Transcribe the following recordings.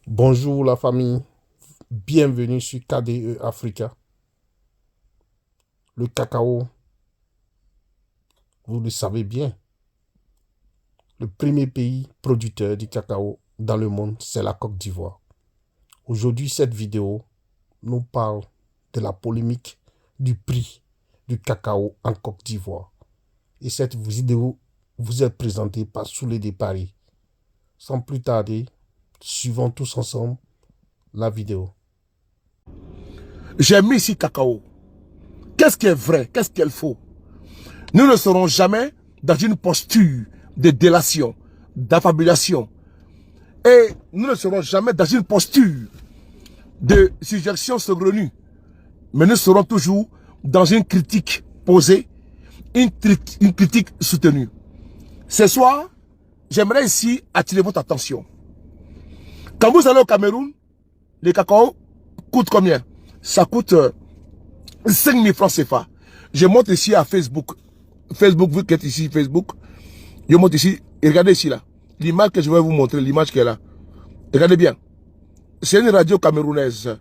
Bonjour la famille, bienvenue sur KDE Africa. Le cacao, vous le savez bien, le premier pays producteur du cacao dans le monde, c'est la Côte d'Ivoire. Aujourd'hui, cette vidéo nous parle de la polémique du prix du cacao en Côte d'Ivoire. Et cette vidéo vous est présentée par Soulé de Paris. Sans plus tarder, suivons tous ensemble la vidéo. J'ai mis ici cacao. Qu'est-ce qui est vrai? Qu'est-ce qui est faux? Nous ne serons jamais dans une posture de délation, d'affabulation. Et nous ne serons jamais dans une posture de suggestion saugrenue. Mais nous serons toujours dans une critique posée, une critique soutenue. Ce soir, j'aimerais ici attirer votre attention. Quand vous allez au Cameroun, les cacao coûtent combien? Ça coûte 5000 francs CFA. Je monte ici à Facebook. Facebook, vous qui êtes ici, Facebook. Je monte ici. Et regardez ici là. L'image que je vais vous montrer, l'image qui est là. Regardez bien. C'est une radio camerounaise.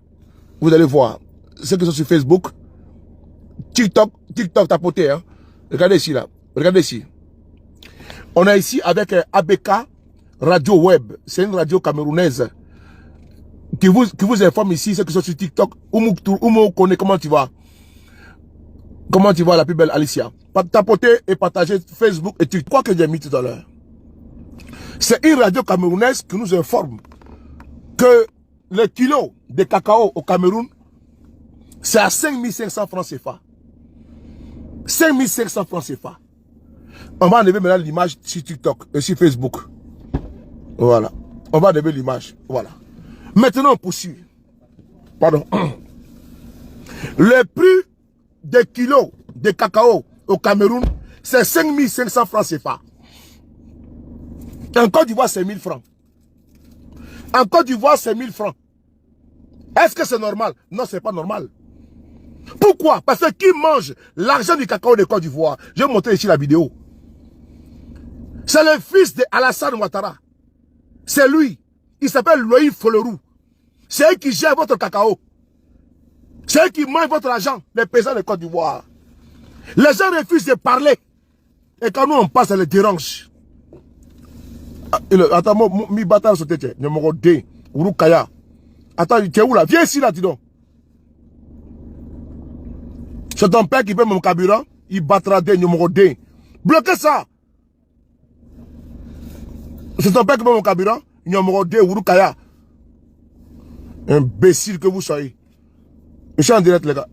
Vous allez voir. Ceux qui sont sur Facebook. TikTok tapoté. Hein. Regardez ici là. Regardez ici. On est ici avec ABK Radio Web. C'est une radio camerounaise. Qui vous informe ici, ceux qui sont sur TikTok. Oumo connaît, comment tu vas? Comment tu vas, la plus belle Alicia? Tapoter et partager Facebook et TikTok. Quoi que j'ai mis tout à l'heure. C'est une radio camerounaise qui nous informe que le kilo de cacao au Cameroun, c'est à 5500 francs CFA. 5500 francs CFA. On va enlever maintenant l'image sur TikTok et sur Facebook. Voilà. On va enlever l'image. Voilà. Maintenant, on poursuit. Pardon. Le prix des kilos de cacao au Cameroun, c'est 5500 francs CFA. En Côte d'Ivoire, c'est 1000 francs. En Côte d'Ivoire, c'est 1000 francs. Est-ce que c'est normal? Non, c'est pas normal. Pourquoi? Parce que qui mange l'argent du cacao de Côte d'Ivoire? Je vais vous montrer ici la vidéo. C'est le fils de Alassane Ouattara. C'est lui. Il s'appelle Loïc Folerou. C'est eux qui gèrent votre cacao. C'est eux qui mangent votre argent, les paysans de Côte d'Ivoire. Les gens refusent de parler. Et quand nous on passe, ça les dérange. Attends, mi bâtard sur tête. Numéro 2. Urukaya. Attends, tu es où là? Viens ici là, dis donc. C'est ton père qui paie mon carburant. Il battra des numéro 2. Bloquez ça. C'est ton père qui paie mon carburant. Numéro 2, Urukaya. Imbécile que vous soyez. Je suis en direct, les gars.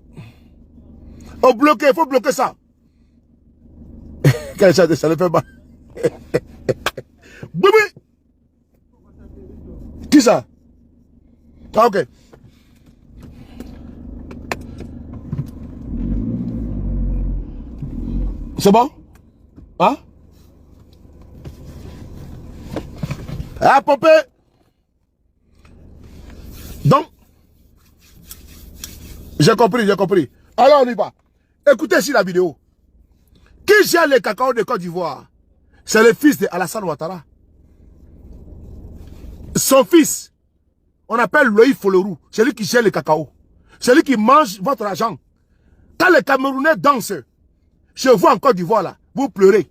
Oh, bloqué, il faut bloquer ça. Ça ne fait pas. Bibi. Qui ça? Ah, ok. C'est bon? Hein? Ah, Pompé. Donc, j'ai compris, j'ai compris. Alors, on y va. Écoutez ici la vidéo. Qui gère les cacao de Côte d'Ivoire? C'est le fils de Alassane Ouattara. Son fils, on appelle Loïc Folerou. C'est lui qui gère les cacao. C'est lui qui mange votre argent. Quand les Camerounais dansent, chez vous en Côte d'Ivoire, là, vous pleurez.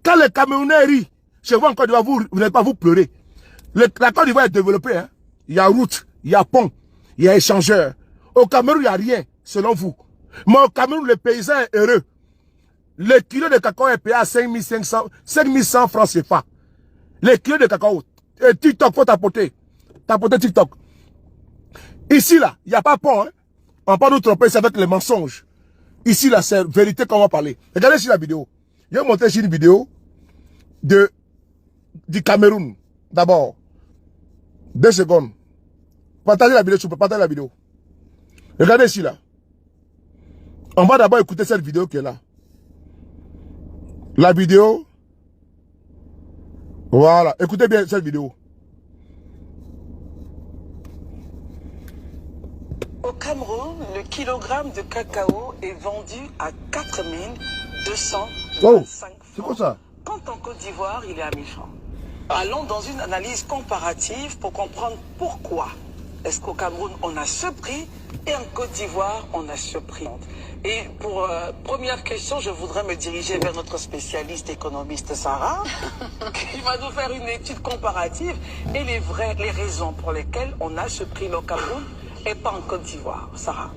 Quand les Camerounais rient, chez vous en Côte d'Ivoire, vous n'êtes pas, vous pleurez. La Côte d'Ivoire est développée. Hein? Il y a route, il y a pont, il y a échangeur. Au Cameroun, il n'y a rien, selon vous. Mais au Cameroun, le paysan est heureux. Le kilo de cacao est payé à 5100 francs CFA. Le kilo de cacao. Et TikTok, faut tapoter. Tapoter TikTok. Ici, là, il n'y a pas pont. Hein? On ne peut pas nous tromper, c'est avec les mensonges. Ici, là, c'est vérité qu'on va parler. Regardez ici la vidéo. Je vais montrer ici une vidéo du Cameroun. D'abord. 2 secondes. Partagez la vidéo, tu peux partager la vidéo. Regardez ici, là. On va d'abord écouter cette vidéo qui est là. La vidéo. Voilà. Écoutez bien cette vidéo. Au Cameroun, le kilogramme de cacao est vendu à 4225 Oh, francs. c'est quoi ça? Quand en Côte d'Ivoire, il est à 1000 francs. Allons dans une analyse comparative pour comprendre pourquoi est-ce qu'au Cameroun on a ce prix et en Côte d'Ivoire on a ce prix. Et pour première question, je voudrais me diriger vers notre spécialiste économiste Sarah, qui va nous faire une étude comparative et les raisons pour lesquelles on a ce prix au Cameroun et pas en Côte d'Ivoire. Sarah.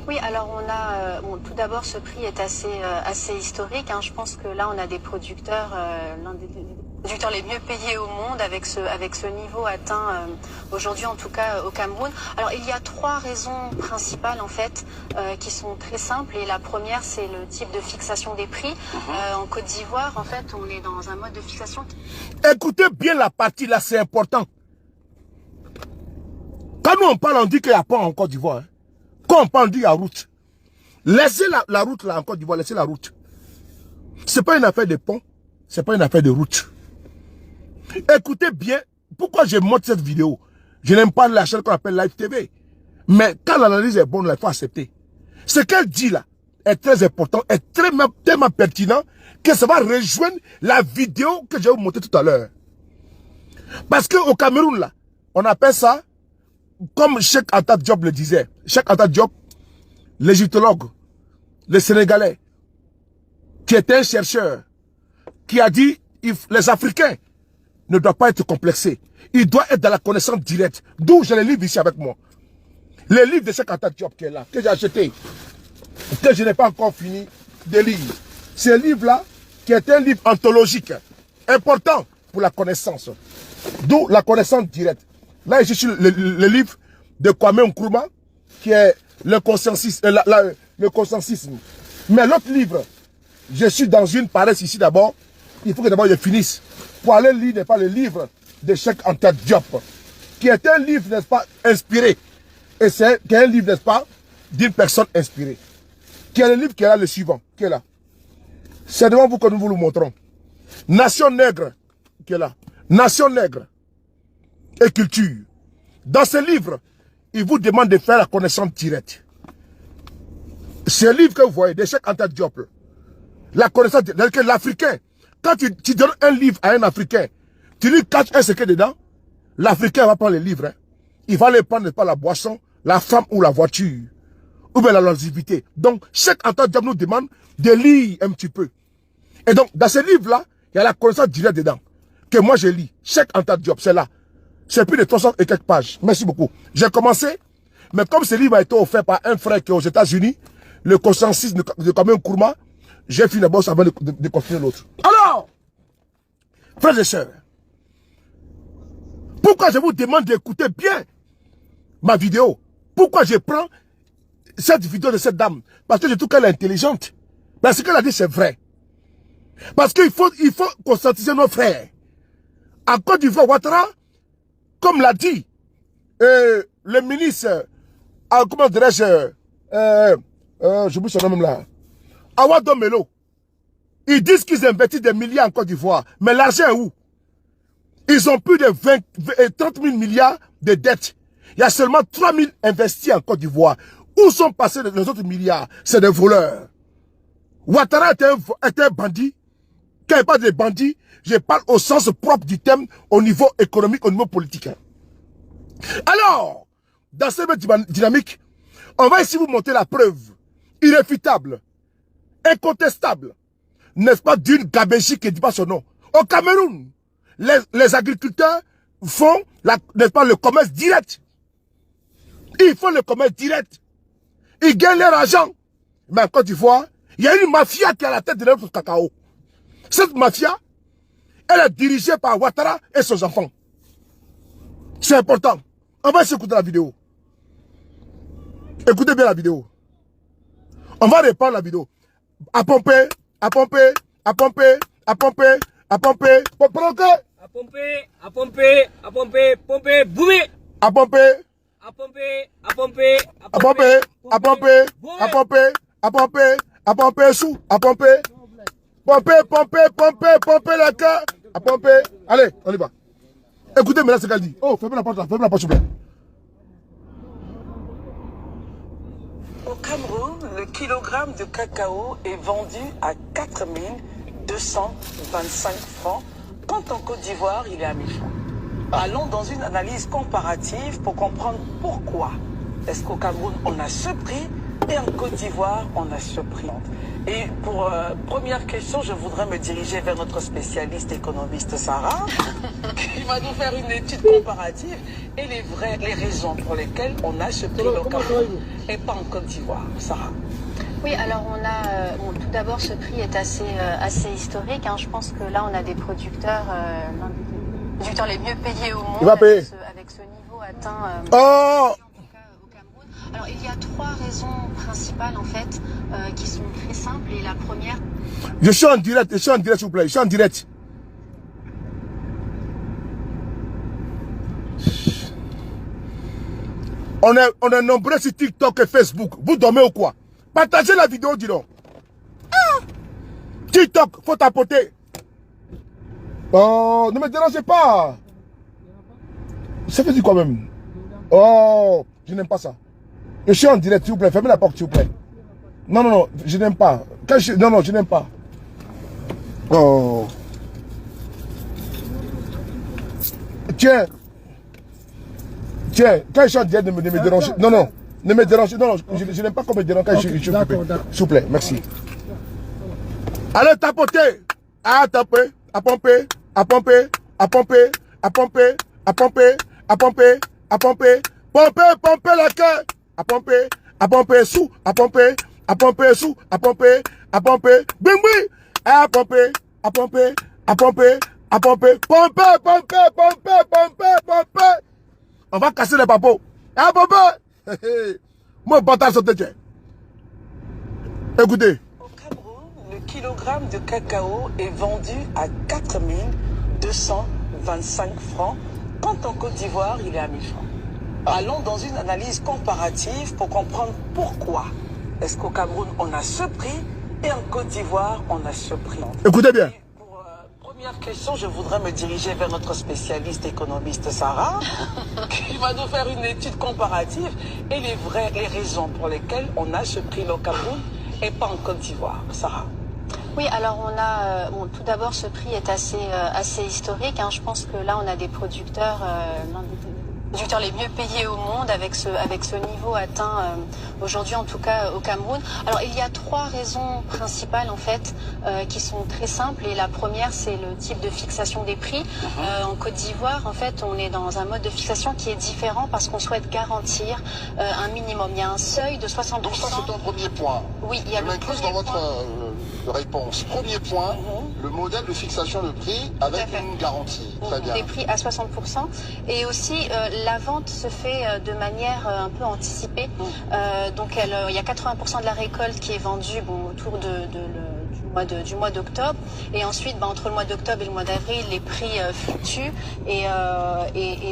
Oui, alors on a, tout d'abord ce prix est assez historique. Hein. Je pense que là on a des producteurs, l'un des producteurs les mieux payés au monde avec ce niveau atteint aujourd'hui en tout cas au Cameroun. Alors il y a 3 raisons principales en fait qui sont très simples et la première c'est le type de fixation des prix. En Côte d'Ivoire en fait on est dans un mode de fixation. Écoutez bien la partie là, c'est important. Quand nous on parle on dit qu'il n'y a pas en Côte d'Ivoire. Hein. Quand on parle, on dit il y a route. Laissez la route là en Côte d'Ivoire, laissez la route. C'est pas une affaire de pont, c'est pas une affaire de route. Écoutez bien, pourquoi je monte cette vidéo. Je n'aime pas la chaîne qu'on appelle Live TV. Mais quand l'analyse est bonne, il faut accepter. Ce qu'elle dit là est très important, est tellement pertinent que ça va rejoindre la vidéo que je vais vous montrer tout à l'heure. Parce qu'au Cameroun là, on appelle ça comme Cheikh Anta Diop le disait, Cheikh Anta Diop, l'égyptologue, le Sénégalais, qui était un chercheur, qui a dit les Africains ne doivent pas être complexés. Ils doivent être dans la connaissance directe. D'où j'ai les livres ici avec moi. Les livres de Cheikh Anta Diop qui est là, que j'ai acheté, que je n'ai pas encore fini de lire. Ce livre-là, qui est un livre anthologique, important pour la connaissance. D'où la connaissance directe. Là, je suis le livre de Kwame Nkrumah, qui est le consensusisme. Mais l'autre livre, je suis dans une paresse ici d'abord. Il faut que d'abord je finisse. Pour aller lire, n'est pas le livre de Cheikh Anta Diop, qui est un livre, n'est-ce pas, inspiré. Et c'est un livre, n'est-ce pas, d'une personne inspirée. Qui est le livre qui est là, le suivant, qui est là. C'est devant vous que nous vous le montrons. Nation nègre, qui est là. Nation nègre et culture. Dans ce livre, il vous demande de faire la connaissance directe. Ce livre que vous voyez, de Cheikh Anta Diop, la connaissance directe, l'Africain, quand tu donnes un livre à un Africain, tu lui caches un secret dedans, l'Africain va prendre le livre. Hein. Il va aller prendre pas la boisson, la femme ou la voiture, ou bien la longévité. Donc, Cheikh Anta Diop nous demande de lire un petit peu. Et donc, dans ce livre-là, il y a la connaissance directe dedans, que moi je lis. Cheikh Anta Diop, c'est là. C'est plus de 300 et quelques pages. Merci beaucoup. J'ai commencé, mais comme ce livre a été offert par un frère qui est aux États-Unis, le consensus de Kwame Nkrumah, j'ai fini d'abord avant de continuer l'autre. Alors, frères et sœurs, pourquoi je vous demande d'écouter bien ma vidéo? Pourquoi je prends cette vidéo de cette dame? Parce que je trouve qu'elle est intelligente. Parce que ce qu'elle a dit, c'est vrai. Parce qu'il faut conscientiser nos frères. En Côte d'Ivoire, Ouattara, comme l'a dit le ministre, comment dirais-je, j'oublie son nom même là, Awado Melo, ils disent qu'ils investissent des milliards en Côte d'Ivoire, mais l'argent est où? Ils ont plus de 30 000 milliards de dettes. Il y a seulement 3 000 investis en Côte d'Ivoire. Où sont passés les autres milliards? C'est des voleurs. Ouattara était un bandit. Quand je parle de bandits, je parle au sens propre du terme, au niveau économique, au niveau politique. Alors, dans cette dynamique, on va ici vous montrer la preuve irréfutable, incontestable, n'est-ce pas, d'une gabégie qui ne dit pas son nom. Au Cameroun, les agriculteurs font, n'est-ce pas, le commerce direct. Ils font le commerce direct. Ils gagnent leur argent. Mais en Côte d'Ivoire, il y a une mafia qui est à la tête de notre cacao. Cette mafia, elle est dirigée par Ouattara et ses enfants. C'est important. On va s'écouter la vidéo. Écoutez bien la vidéo. On va reprendre la vidéo. À pomper, à pomper, à pomper, à pomper, à pomper. À pomper, à pomper, à pomper, pomper, boumer. À pomper. À pomper, à pomper, à pomper, à pomper, à pomper, à pomper, à pomper, sous, à pomper. Pomper, pomper, pomper, pomper le cœur. À pomper. Allez, on y va. Écoutez maintenant ce qu'elle dit. Oh, fermez la porte là, fermez la porte s'il vous plaît. Au Cameroun, le kilogramme de cacao est vendu à 4 225 francs quand en Côte d'Ivoire, il est à 1000 francs. Allons dans une analyse comparative pour comprendre pourquoi est-ce qu'au Cameroun, on a ce prix et en Côte d'Ivoire, on a ce prix. Et pour première question, je voudrais me diriger vers notre spécialiste économiste Sarah, qui va nous faire une étude comparative et les raisons pour lesquelles on a ce prix au Cameroun et pas en Côte d'Ivoire. Sarah. Oui, alors on a, bon, tout d'abord ce prix est assez historique. Hein. Je pense que là on a des producteurs, l'un des producteurs les mieux payés au monde, avec ce niveau atteint. Au Cameroun. Alors il y a trois raisons principales en fait qui sont très simples et la première. Je suis en direct s'il vous plaît, je suis en direct. On est nombreux sur TikTok et Facebook. Vous dormez ou quoi? Partagez la vidéo, dis donc. TikTok, faut tapoter. Oh, ne me dérangez pas. Ça veut dire quoi même? Oh, je n'aime pas ça. Je suis en direct, s'il vous plaît. Fermez la porte, s'il vous plaît. Non, non, non, je n'aime pas. Non, non, je n'aime pas. Oh. Tiens. Tiens, quand je suis en direct, ne me dérangez. Non, non. Ne me dérangez. Non, non, je n'aime pas qu'on me dérange quand je suis occupé. S'il vous plaît, merci. Allez, tapoter. À taper, à pomper, à pomper, à pomper, à pomper, à pomper, à pomper, à pomper. Pomper la queue. À pomper sous, à pomper sous, à pomper, bim bim, à pomper, pomper, on va casser les papos. À pomper, moi bâtard sauté. Écoutez. Au Cameroun, le kilogramme de cacao est vendu à 4225 francs, quand en Côte d'Ivoire, il est à 1000 francs. Allons dans une analyse comparative pour comprendre pourquoi est-ce qu'au Cameroun, on a ce prix et en Côte d'Ivoire, on a ce prix. Écoutez bien. Et pour première question, je voudrais me diriger vers notre spécialiste économiste Sarah, qui va nous faire une étude comparative et les raisons pour lesquelles on a ce prix au Cameroun et pas en Côte d'Ivoire. Sarah. Oui, alors on a, bon, tout d'abord ce prix est assez historique. Hein. Je pense que là on a des producteurs, l'un des producteurs les mieux payés au monde avec ce niveau atteint aujourd'hui en tout cas au Cameroun. Alors il y a trois raisons principales en fait qui sont très simples et la première c'est le type de fixation des prix. En Côte d'Ivoire en fait on est dans un mode de fixation qui est différent parce qu'on souhaite garantir un minimum. Il y a un seuil de 60%. Donc ça c'est un premier point. Oui, il y a le m'incluse dans votre réponse. Premier point, le modèle de fixation de prix avec une garantie. Très bien. Des prix à 60%. Et aussi, la vente se fait de manière un peu anticipée. Donc, il y a 80% de la récolte qui est vendue autour du mois d'octobre. Et ensuite, entre le mois d'octobre et le mois d'avril, les prix fluctuent. Et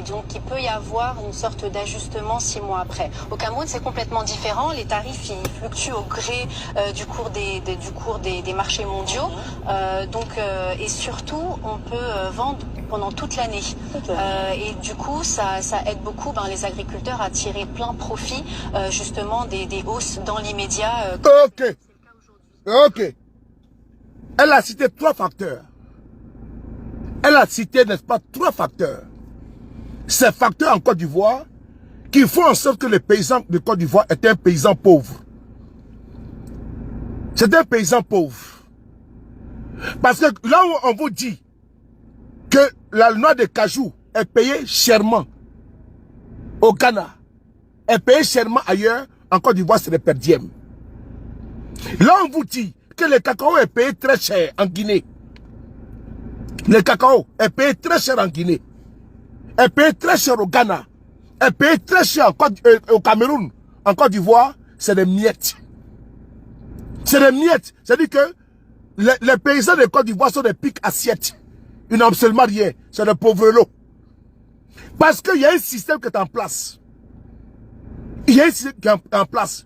donc, il peut y avoir une sorte d'ajustement 6 mois après. Au Cameroun, c'est complètement différent. Les tarifs, ils fluctuent au gré du cours des marchés mondiaux. Et surtout, on peut vendre pendant toute l'année. Et du coup, ça aide beaucoup les agriculteurs à tirer plein profit justement des hausses dans l'immédiat. Ok. Elle a cité trois facteurs. Elle a cité, n'est-ce pas, trois facteurs. Ces facteurs en Côte d'Ivoire qui font en sorte que le paysan de Côte d'Ivoire est un paysan pauvre. C'est un paysan pauvre. Parce que là où on vous dit que la noix de cajou est payée chèrement au Ghana, est payée chèrement ailleurs, en Côte d'Ivoire c'est des perdièmes. Là on vous dit que le cacao est payé très cher en Guinée. Le cacao est payé très cher en Guinée. Est payé très cher au Ghana. Est payé très cher au Cameroun. En Côte d'Ivoire, c'est des miettes. C'est des miettes. C'est-à-dire que les paysans de Côte d'Ivoire sont des pics assiettes. Ils n'ont absolument rien. C'est des pauvres lots. Parce qu'il y a un système qui est en place. Il y a un système qui est en place.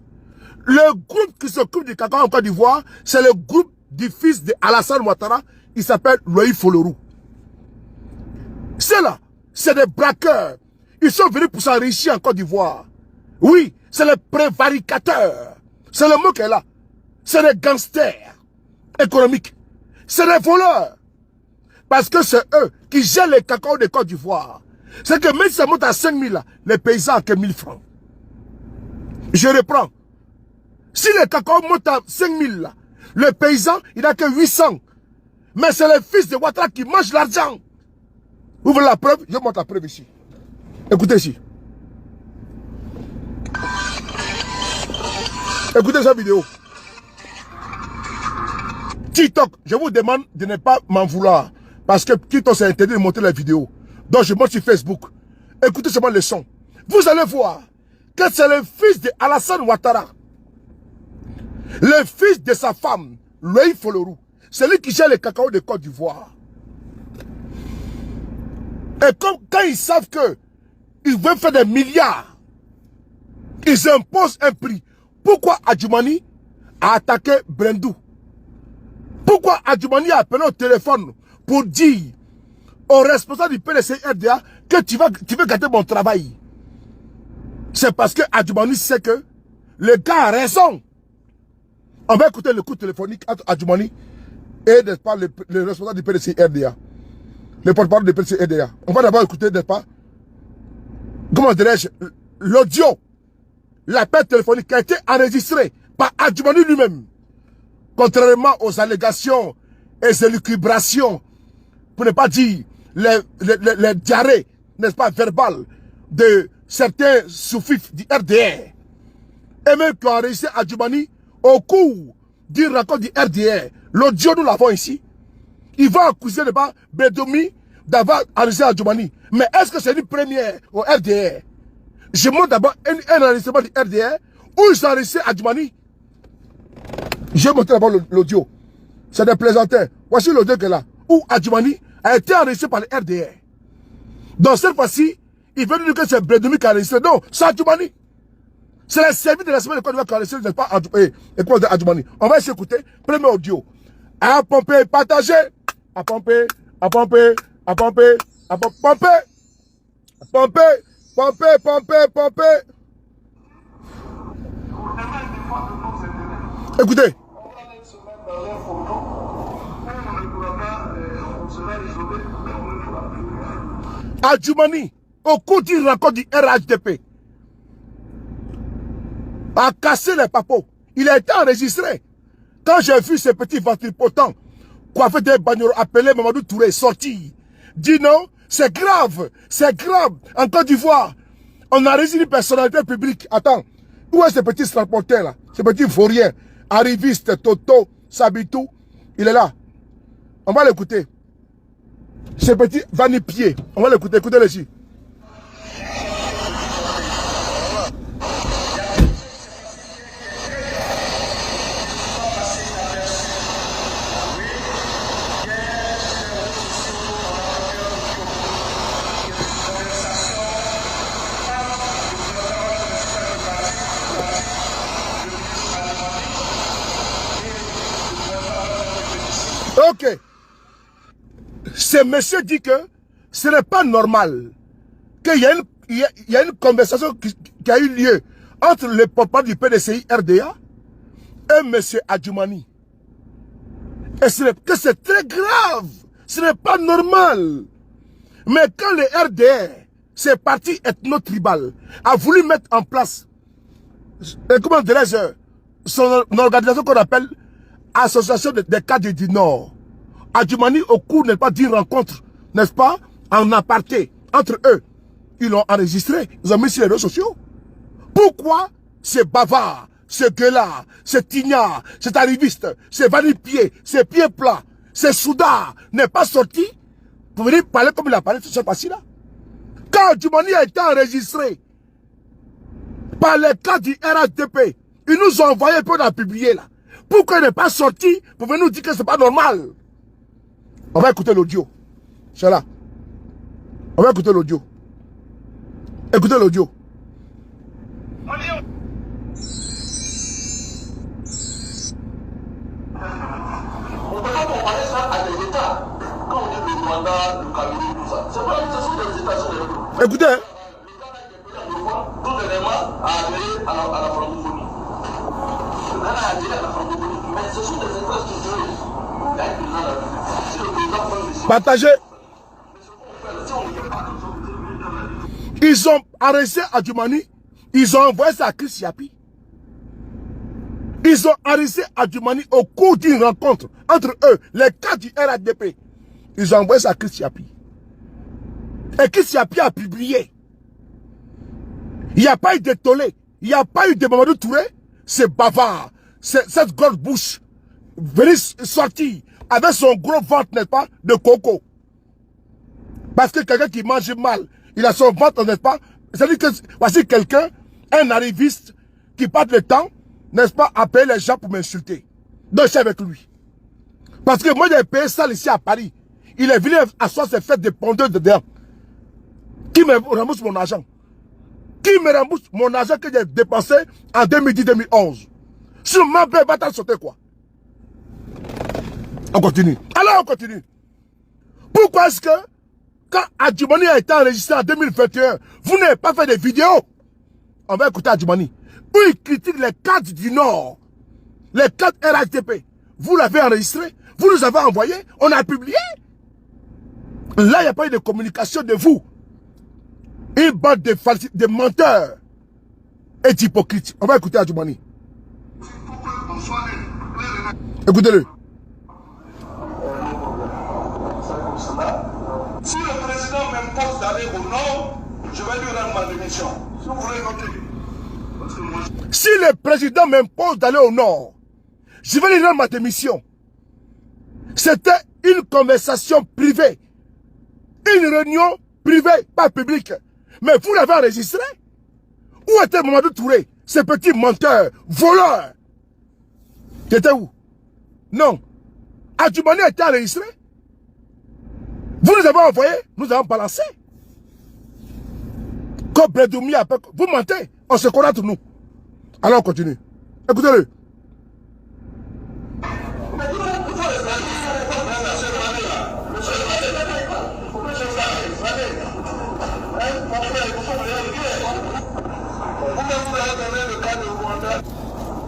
Le groupe qui s'occupe du cacao en Côte d'Ivoire, c'est le groupe du fils de Alassane Ouattara. Il s'appelle Loïc Folorou. C'est là. C'est des braqueurs. Ils sont venus pour s'enrichir en Côte d'Ivoire. Oui, c'est les prévaricateurs. C'est le mot qui est là. C'est des gangsters économiques. C'est des voleurs. Parce que c'est eux qui gèrent les cacao de Côte d'Ivoire. C'est que même si ça monte à 5 000, les paysans ont que 1 000 francs. Je reprends. Si le cacao monte à 5 000, le paysan, il n'a que 800. Mais c'est les fils de Ouattara qui mangent l'argent. Vous voulez la preuve? Je montre la preuve ici. Écoutez ici. Écoutez cette vidéo. TikTok, je vous demande de ne pas m'en vouloir. Parce que TikTok s'est interdit de monter la vidéo. Donc je monte sur Facebook. Écoutez seulement le son. Vous allez voir que c'est le fils de Alassane Ouattara. Le fils de sa femme, Loïc Folorou. C'est lui qui gère le cacao de Côte d'Ivoire. Et comme, quand ils savent que ils veulent faire des milliards, ils imposent un prix. Pourquoi Adjoumani a attaqué Brendou? Pourquoi Adjoumani a appelé au téléphone pour dire au responsable du PDC RDA que tu veux gâter mon travail? C'est parce que Adjoumani sait que le gars a raison. On va écouter le coup téléphonique entre Adjoumani et n'est-ce pas, le responsable du PDC RDA. Le porte-parole du PDC RDA. On va d'abord écouter, n'est-ce pas, comment dirais-je, l'audio, l'appel téléphonique qui a été enregistré par Adjoumani lui-même. Contrairement aux allégations et élucubrations, pour ne pas dire les diarrhées, n'est-ce pas, verbales de certains sous-fifs du RDR. Et même qui ont enregistré Adjoumani au cours du rencontre du RDR. L'audio, nous l'avons ici. Il va accuser le bas Bedoumi d'avoir enregistré Adjoumani. Mais est-ce que c'est une première au RDR? Je montre d'abord un enregistrement du RDR où ils ont enregistré Adjoumani. Je vais montrer d'abord l'audio. C'est des plaisantins. Voici l'audio qui est là. Où Adjoumani a été enregistré par le RDR. Donc cette fois-ci, il veut dire que c'est Bedoumi qui a enregistré. Non, c'est Adjoumani. C'est le service de la semaine de Côte d'Ivoire qui a enregistré, n'est-ce pas, Adjoumani. On va s'écouter. Premier audio. À pomper, partager. À pomper, à pomper, à pomper, à pomper. Pomper, pomper, pomper, pomper. Écoutez. Adjoumani, au cours du rencontre du RHDP, a cassé les papos. Il a été enregistré. Quand j'ai vu ces petits ventripotents coiffés des bagnoles appelés Mamadou Touré sortir, dit non, c'est grave, en Côte d'Ivoire, on a résigné une personnalité publique. Attends, où est ce petit transporteur là? Ce petit vaurien, arriviste, Toto, Sabitou, il est là. On va l'écouter. Ce petit vanipier, on va l'écouter, écoutez-le ici. Ok. Ce monsieur dit que ce n'est pas normal qu'il y a une conversation qui a eu lieu entre le porte-parole du PDCI RDA et monsieur Adjoumani. Et que c'est très grave. Ce n'est pas normal. Mais quand le RDR, ce parti ethno-tribal, a voulu mettre en place, comment dirais-je, son organisation qu'on appelle Association des cadres du Nord, Adjoumani, au cours, n'est-ce pas, d'une rencontre, n'est-ce pas, en aparté, entre eux, ils l'ont enregistré, ils ont mis sur les réseaux sociaux. Pourquoi ces bavards, ces gueulards, ces tignards, ces arrivistes, ces vanipiers, ces pieds plats, ces soudards n'est pas sorti pour venir parler comme il a parlé sur ce passé-là? Quand Adjoumani a été enregistré par les cadres du RHDP, ils nous ont envoyé un peu dans publier là. Pourquoi il n'est pas sorti pour venir nous dire que c'est pas normal? On va écouter l'audio. C'est là. On va écouter l'audio. Écoutez l'audio. On peut pas comparer ça à des États. Quand on dit le Rwanda, le Cameroun, tout ça. C'est pas une question des États-Unis. Écoutez. Hein. Tout dernièrement a adhéré à la francophonie. Le Ghana a adhéré à la francophonie. Mais ce sont des infrastructures. Il y a une président de la République. Si le président Partagez. Ils ont arrêté Adjumani. Ils ont envoyé ça à Chris Yapi. Ils ont arrêté Adjumani au cours d'une rencontre entre eux, les cas du RADP. Ils ont envoyé ça à Chris Yapi. Et Chris Yapi a publié. Il n'y a pas eu de tollé. Il n'y a pas eu de Mamadou Touré. C'est bavard. Cette grosse bouche. Venir sortir avec son gros ventre, n'est-ce pas, de coco. Parce que quelqu'un qui mange mal, il a son ventre, n'est-ce pas? C'est-à-dire que voici quelqu'un, un arriviste, qui passe le temps, n'est-ce pas, à payer les gens pour m'insulter. Donc je suis avec lui. Parce que moi j'ai payé ça ici à Paris. Il est venu à soi ses fêtes de pondeur dedans. Qui me rembourse mon argent? Qui me rembourse mon argent que j'ai dépensé en 2010-2011? Sur ma belle bataille sauter quoi? On continue. Alors on continue. Pourquoi est-ce que quand Adjumani a été enregistré en 2021, vous n'avez pas fait de vidéos? On va écouter Adjumani. Où il critique les cadres du Nord, les cadres RHDP. Vous l'avez enregistré, vous nous avez envoyé, on a publié. Là, il n'y a pas eu de communication de vous. Une bande de menteurs et d'hypocrites. On va écouter Adjumani. Écoutez-le. Si le président m'impose d'aller au nord, je vais lui rendre ma démission. Si vous voulez noter. Si le président m'impose d'aller au nord, je vais lui rendre ma démission. C'était une conversation privée. Une réunion privée, pas publique. Mais vous l'avez enregistré? Où était Mamadou Touré? Ce petit menteur, voleur. C'était où? Non. Adjumani a été enregistré? Vous nous avez envoyé, nous avons balancé. Comme Bredoumi a fait, vous mentez, on se connaît entre nous. Alors on continue. Écoutez-le.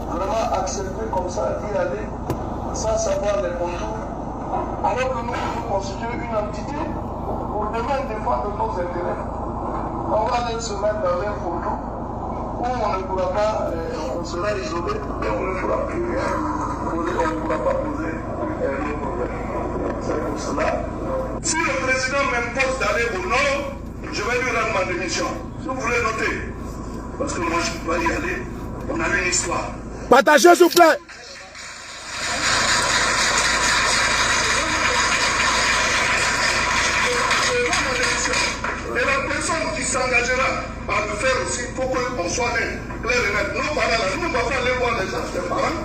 Vraiment accepter comme ça, y aller, sans savoir les contours, alors que nous devons constituer une entité pour demain défendre nos intérêts. On va aller se mettre dans un photo où on ne pourra pas, on sera isolé et on ne pourra plus rien, on ne pourra pas poser nos problèmes. C'est pour cela. Si le président m'impose d'aller au nord, je vais lui rendre ma démission. Si vous voulez noter, parce que moi je ne peux pas y aller, on a une histoire. Partagez s'il vous plaît. Et la personne qui s'engagera à le faire aussi pour qu'on soit clair et net. Nos parents, là, nous ne pouvons pas aller voir les gens, les parents.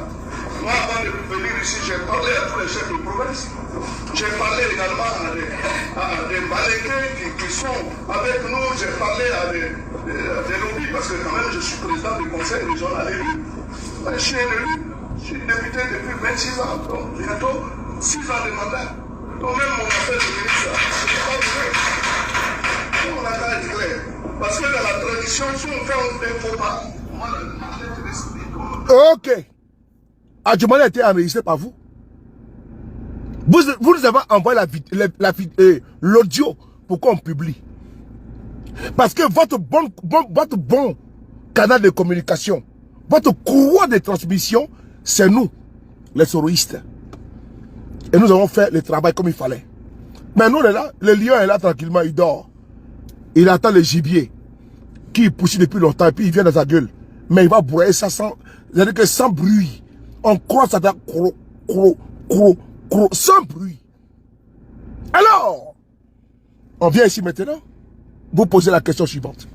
Moi, avant de venir ici, j'ai parlé à tous les chefs de province. J'ai parlé également à des Malékés qui sont avec nous. J'ai parlé à des lobbies, parce que quand même, je suis président du conseil régional élu. Je suis élu, je suis député depuis 26 ans, donc bientôt 6 ans de mandat. Donc même mon affaire de ministre, ce n'est pas vrai. On a qu'à être clair. Parce que dans la tradition, si on fait un faux pas, moi, je l'explique. Ok. Adjumani a été enregistré par vous. Vous nous avez envoyé l'audio pour qu'on publie. Parce que votre bon canal de communication, votre courroie de transmission, c'est nous, les soroïstes. Et nous avons fait le travail comme il fallait. Mais nous, on est là, le lion est là tranquillement, il dort. Il attend le gibier qui pousse depuis longtemps et puis il vient dans sa gueule. Mais il va broyer ça sans bruit. On croit ça dans sans bruit. Alors, on vient ici maintenant, vous posez la question suivante.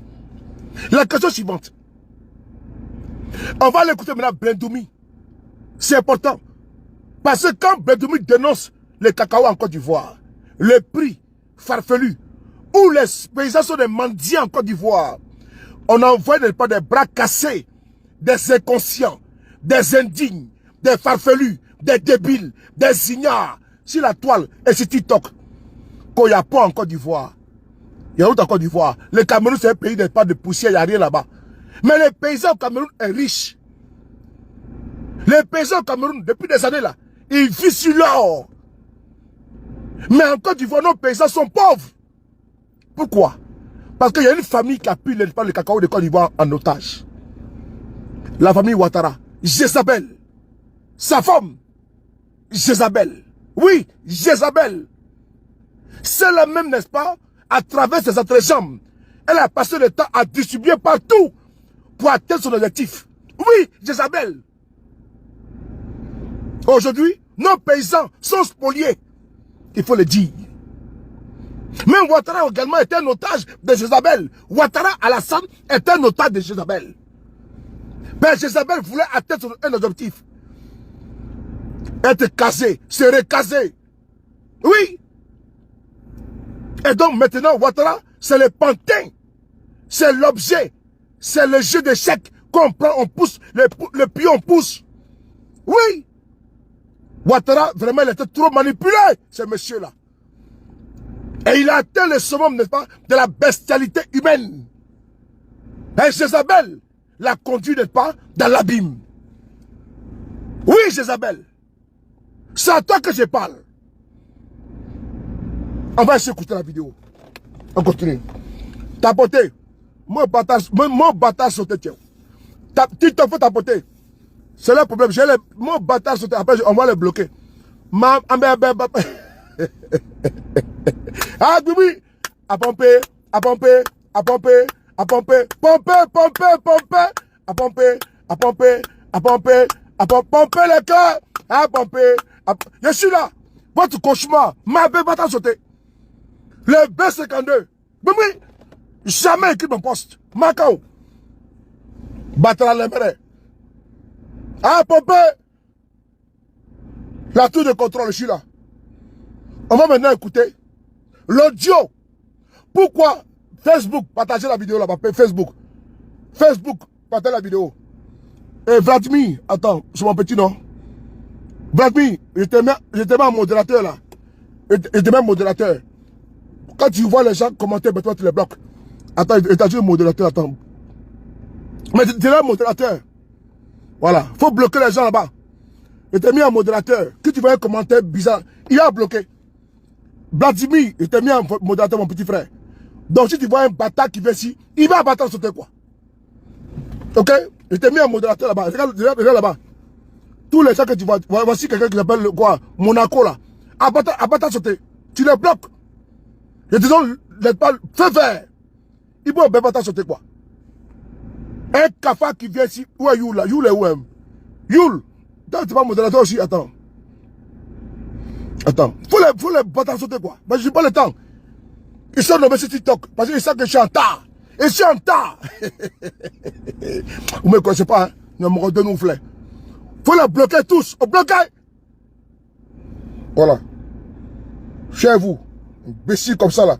La question suivante. On va l'écouter maintenant Bredoumi. C'est important. Parce que quand Bredoumi dénonce le cacao en Côte d'Ivoire, le prix farfelu, où les paysans sont des mendiants en Côte d'Ivoire, on envoie des bras cassés, des inconscients, des indignes, des farfelus, des débiles, des ignares, sur la toile et sur TikTok. Quand il n'y a pas en Côte d'Ivoire, il y a où en Côte d'Ivoire? Le Cameroun, c'est un pays pas de poussière, il n'y a rien là-bas. Mais les paysans au Cameroun sont riches. Les paysans au Cameroun, depuis des années là, ils vivent sur l'or. Mais en Côte d'Ivoire, nos paysans sont pauvres. Pourquoi? Parce qu'il y a une famille qui a pris le cacao de Côte d'Ivoire en otage. La famille Ouattara. Jézabel. Sa femme. Jézabel. Oui, Jézabel. C'est la même, n'est-ce pas? À travers ses entrejambes. Elle a passé le temps à distribuer partout pour atteindre son objectif. Oui, Jézabel. Aujourd'hui, nos paysans sont spoliés. Il faut le dire. Même Ouattara également était un otage de Jézabel. Ouattara Alassane était un otage de Jézabel. Mais Jézabel voulait atteindre un objectif. Être casé, se recaser. Oui. Et donc maintenant, Ouattara, c'est le pantin. C'est l'objet. C'est le jeu d'échecs qu'on prend, on pousse, le pion on pousse. Oui. Ouattara, vraiment, il était trop manipulé, ce monsieur-là. Et il a atteint le summum, n'est-ce pas, de la bestialité humaine. Et Jézabel l'a conduit, n'est-ce pas, dans l'abîme. Oui, Jézabel. C'est à toi que je parle. On va essayer d'écouter la vidéo. On continue. Tapoter. Mon bâtard sauté, tiens. Tu te fais tapoter. C'est le problème. Mon bâtard sauté. Après, on va le bloquer. Ah, oui. À pomper, à pomper, à pomper, à pomper. Pomper, pomper, pomper. À pomper, à pomper, à pomper, à pomper le cœur. À pomper. Je suis là. Votre cauchemar. Ma bâtard sauté. Le B52. Oui. Jamais écrit mon poste. Macao. Battra l'aimerait. Ah, pomper. La tour de contrôle, je suis là. On va maintenant écouter l'audio. Pourquoi Facebook, partagez la vidéo là-bas. Facebook. Facebook, partagez la vidéo. Et Vladimir, attends, c'est mon petit nom. Vladimir, je te mets un modérateur là. Je te mets un modérateur. Quand tu vois les gens commenter, ben toi tu les bloques. Attends, il t'a dit un modérateur, attends. Mais tu es un modérateur. Voilà. Faut bloquer les gens là-bas. Il t'a mis un modérateur. Quand tu vois un commentaire bizarre, il a bloqué. Vladimir, il t'a mis un modérateur, mon petit frère. Donc si tu vois un bâtard qui vient ici, il va bâtard sauter quoi. Ok? Il t'a mis un modérateur là-bas. Regarde là-bas. Tous les gens que tu vois, voici quelqu'un qui s'appelle quoi? Monaco là. À bâtard sauter. Tu les bloques. Je te donne feu vert. Il peut bâtard sauter quoi? Un cafard qui vient ici. Où est Youl là? Youl est où même? Youl. Tu n'es pas modérateur aussi, attends. Attends. Faut les bâtards sauter quoi? Parce que je n'ai pas le temps. Ils sont nommés sur TikTok. Parce qu'ils savent que je suis en retard. Et je suis en retard. Vous ne me connaissez pas, hein? Numéro 2 nous flait. Faut les bloquer tous. Bloquer. Voilà. Chez vous. Imbécile comme ça là.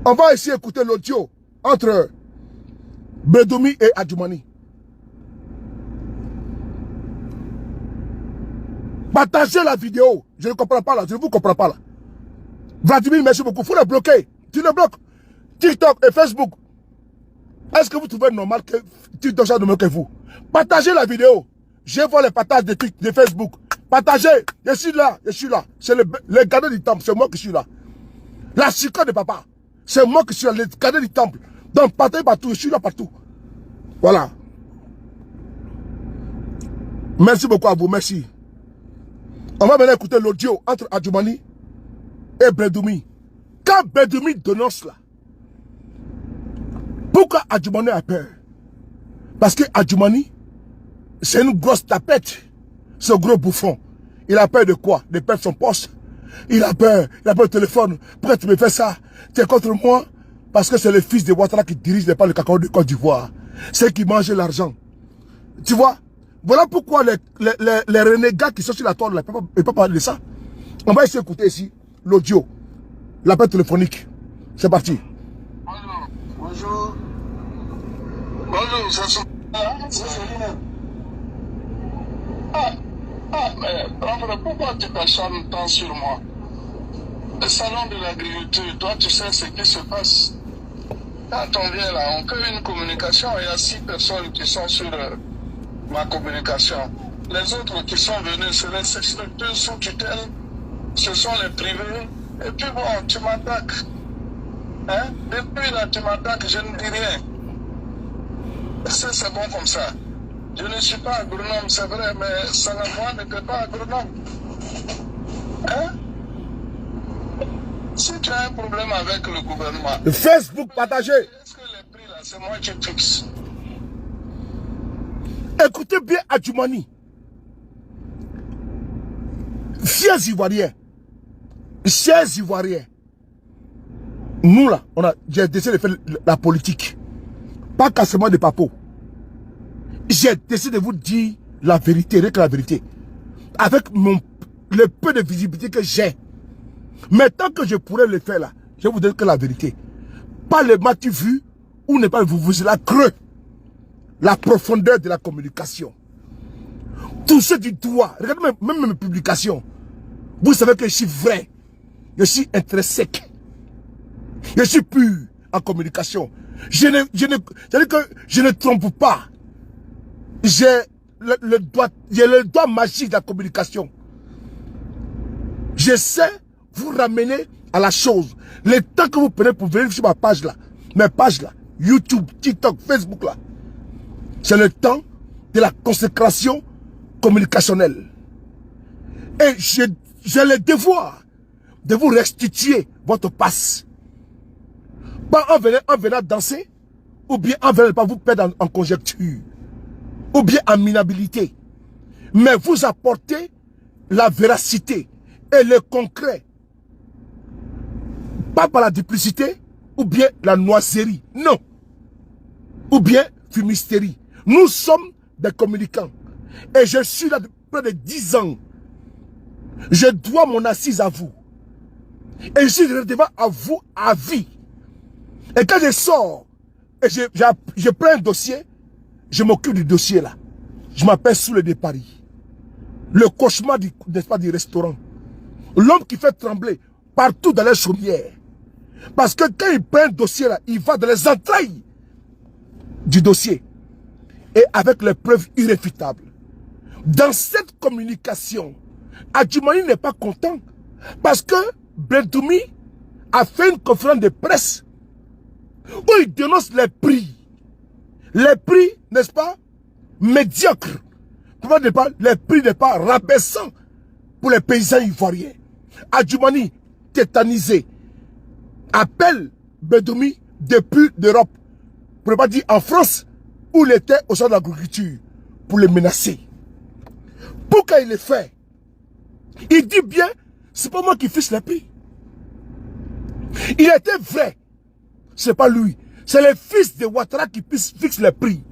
On va essayer d'écouter l'audio entre Bredoumi et Adjumani. Partagez la vidéo. Je ne comprends pas là. Je ne vous comprends pas là. Vladimir, merci beaucoup. Il faut le bloquer. Tu le bloques. TikTok et Facebook. Est-ce que vous trouvez normal que TikTok soit mieux que vous? Partagez la vidéo. Je vois les partages de Facebook. Partagez. Je suis là. Je suis là. C'est le gardien du temple. C'est moi qui suis là. La chica de papa. C'est moi qui suis là. Le gardien du temple. Donc partagez partout. Je suis là partout. Voilà. Merci beaucoup à vous. Merci. On va maintenant écouter l'audio entre Adjumani et Bredoumi. Quand Bredoumi dénonce là, pourquoi Adjumani a peur? Parce que Adjumani, c'est une grosse tapette. C'est un gros bouffon. Il a peur de quoi? De perdre son poste. Il a peur du téléphone. Pourquoi tu me fais ça? Tu es contre moi? Parce que c'est le fils de Ouattara qui dirige le cacao de Côte d'Ivoire. C'est qui mange l'argent. Tu vois? Voilà pourquoi les renégats qui sont sur la toile, ils ne peuvent pas parler de ça. On va essayer d'écouter ici l'audio, l'appel téléphonique. C'est parti. Bonjour. Bonjour, ça se mais pourquoi tu t'acharnes tant sur moi? Le salon de l'agriculture, toi tu sais ce qui se passe. Quand on vient là, on fait une communication, il y a 6 personnes qui sont sur ma communication. Les autres qui sont venus, c'est les structures sous tutelle, ce sont les privés. Et puis bon, tu m'attaques. Hein? Depuis là, tu m'attaques, je ne dis rien. C'est bon comme ça. Je ne suis pas agronome, c'est vrai, mais Sangamwa n'était pas agronome. Hein? Si tu as un problème avec le gouvernement, Le Facebook partagé. est-ce que les prix là, c'est moi qui fixe? Écoutez bien Adjumani. Chers Ivoiriens. Chers Ivoiriens. Nous là, j'ai décidé de faire la politique. Pas cassement de papo. J'ai décidé de vous dire la vérité, rien que la vérité. Avec le peu de visibilité que j'ai. Mais tant que je pourrais le faire là, je vous donne que la vérité. Pas le matu vu ou ne pas vous la creux. La profondeur de la communication. Tout ce du doigt, regardez même mes publications. Vous savez que je suis vrai. Je suis intrinsèque. Je suis pur en communication. Je ne trompe pas. J'ai le doigt magique de la communication. Je sais vous ramener à la chose. Le temps que vous prenez pour venir sur ma page là, mes pages là, YouTube, TikTok, Facebook là, c'est le temps de la consécration communicationnelle. Et j'ai le devoir de vous restituer votre passe. Pas en venant danser, ou bien en venant pas vous perdre en conjecture, ou bien en minabilité. Mais vous apportez la véracité et le concret. Pas par la duplicité, ou bien la noiserie. Non. Ou bien fumisterie. Nous sommes des communicants. Et je suis là depuis près de 10 ans. Je dois mon assise à vous. Et je suis redevant à vous à vie. Et quand je sors, et je prends un dossier, je m'occupe du dossier là. Je m'appelle Soule de Paris. Le cauchemar du restaurant. L'homme qui fait trembler partout dans les chaumières. Parce que quand il prend un dossier là, il va dans les entrailles du dossier. Et avec les preuves irréfutables. Dans cette communication, Adjumani n'est pas content. Parce que Bentoumi a fait une conférence de presse où il dénonce les prix. Les prix, n'est-ce pas, médiocres. Les prix n'est pas rabaissants pour les paysans ivoiriens. Adjumani, tétanisé, appelle Bentoumi depuis l'Europe. Pour ne pas dire en France, où il était au sein de l'agriculture, pour le menacer. Pourquoi il le fait? Il dit bien, c'est pas moi qui fixe les prix. Il était vrai. C'est pas lui. C'est les fils de Ouattara qui fixent les prix.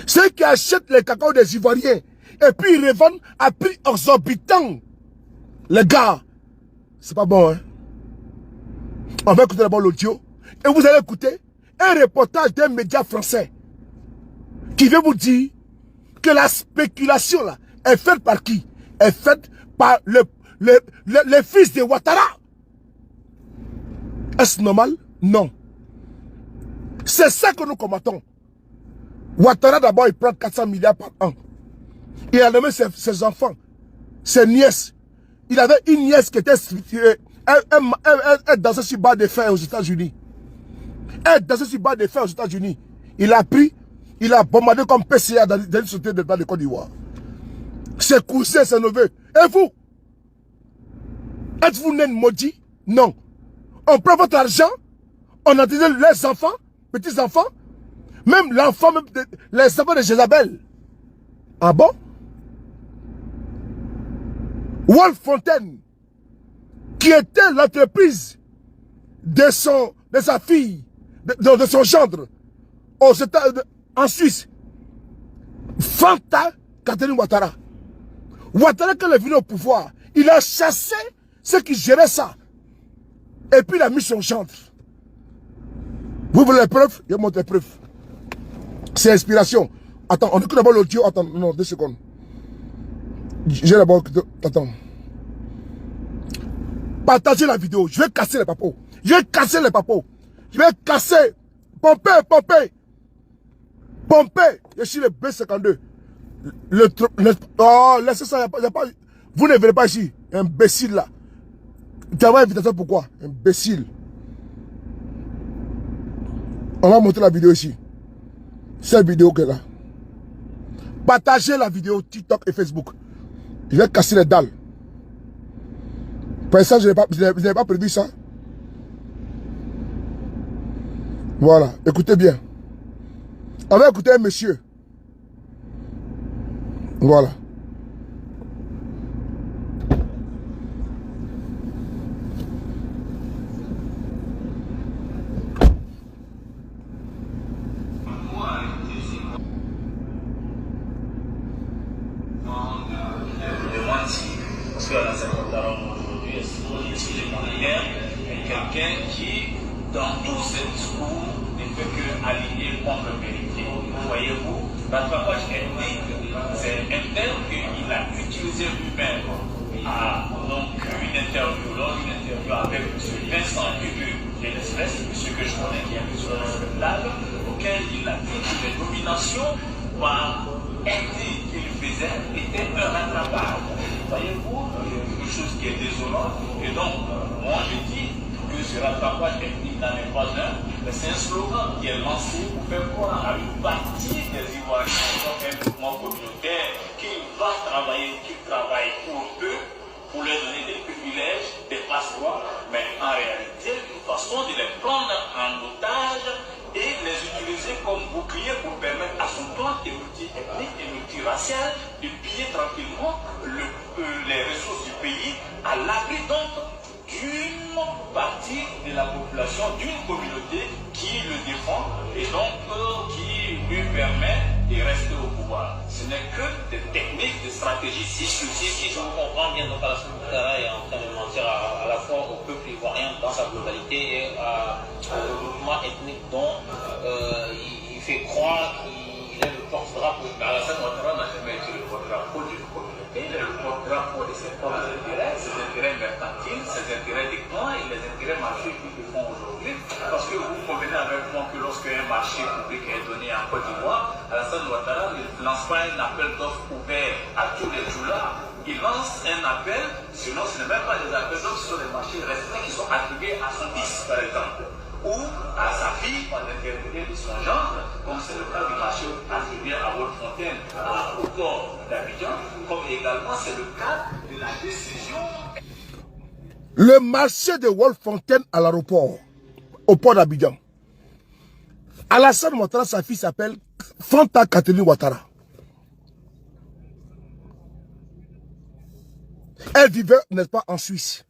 Ceux qui achètent les cacao des Ivoiriens et puis ils revendent à prix exorbitant. Les gars, c'est pas bon, hein. On va écouter d'abord l'audio et vous allez écouter un reportage d'un média français qui veut vous dire que la spéculation là est faite par qui? Est faite par les fils de Ouattara. Est-ce normal? Non. C'est ça que nous combattons. Ouattara d'abord il prend 400 milliards par an. Il a nommé ses enfants, ses nièces. Il avait une nièce qui était elle dansait sur barre de fer aux États-Unis. Elle dansait sur barre de fer aux États-Unis. Il a pris, il a bombardé comme PCA dans une société de Côte d'Ivoire. Ses cousins, ses neveux. Et vous? Êtes-vous né maudit? Non. On prend votre argent, on a donné les enfants, petits-enfants, même l'enfant, les enfants de Jézabel. Ah bon? Wolf Fontaine, qui était l'entreprise de sa fille, de son gendre, en Suisse, Fanta Catherine Ouattara. Ouattara, quand il est venu au pouvoir, il a chassé ceux qui géraient ça. Et puis il a mis son gendre. Vous voulez les preuves? Je montre les preuves. C'est inspiration. Attends, on écoute d'abord l'audio. Attends, non, 2 secondes. J'ai d'abord... Attends. Partagez la vidéo. Je vais casser les papos. Je vais casser les papos. Je vais casser. Pompé. Je suis le B52. Oh, laissez ça, y a pas, vous ne venez pas ici, imbécile là. Tu as une invitation pourquoi? Imbécile. On va montrer la vidéo ici. Cette vidéo que là. Partagez la vidéo TikTok et Facebook. Je vais casser les dalles. Pour ça, je n'ai pas prévu ça. Voilà, écoutez bien. On va écouter un monsieur. Voilà. Parce que la Ouattara aujourd'hui est quelqu'un qui, dans tous ses discours, ne fait que aligner contre vérité. Voyez-vous, l'attrapage ethnique, c'est un terme qu'il a utilisé lui-même à donc, une interview avec M. Vincent Dubu de l'espèce, monsieur que je connais qui est un monsieur respectable, auquel il a dit que les dominations par ethnie qu'il faisait était un rattrapage. Voyez-vous, quelque chose qui est désolant. Et donc, moi je dis que ce rattrapage ethnique n'en est pas un, mais c'est un slogan qui est lancé pour faire croire à une partie des Ivoiriens, donc un mouvement communautaire, qui va travailler, qui travaille pour eux, pour leur donner des privilèges, des passeports, mais en réalité, une façon de les prendre en otage et les utiliser comme bouclier pour permettre à son plan et multi-ethnique et multiracial de piller tranquillement les ressources du pays à l'abri donc d'une partie de la population, d'une communauté qui le défend et donc qui lui permet de rester au pouvoir. Ce n'est que des techniques, des stratégies discutives. Si je vous comprends bien, donc Alassane Ouattara est en train de mentir à la fois au peuple ivoirien dans sa globalité et au regroupement ethnique dont il fait croire qu'il est le porte-drapeau. Alassane Ouattara n'a jamais été le porte-drapeau d'une communauté, il est le porte-drapeau de ses propres intérêts, ses intérêts mercantiles, ses intérêts des clans et les intérêts marchés qu'ils le font aujourd'hui. Parce que vous convenez avec moi que lorsqu'un marché public est donné en Côte d'Ivoire, Alassane Ouattara ne lance pas un appel d'offres ouvert à tous les joueurs. Il lance un appel, sinon ce n'est même pas des appels d'offres, ce sont des marchés restreints qui sont attribués à son fils, par exemple, ou à sa fille, par l'intermédiaire de son genre, comme c'est le cas du marché attribué à Wolf-Fontaine au port d'Abidjan, comme également c'est le cas de la décision. Le marché de Wolf-Fontaine à l'aéroport, au port d'Abidjan. Alassane Ouattara, sa fille s'appelle Fanta Catherine Ouattara. Elle vivait, n'est-ce pas, en Suisse.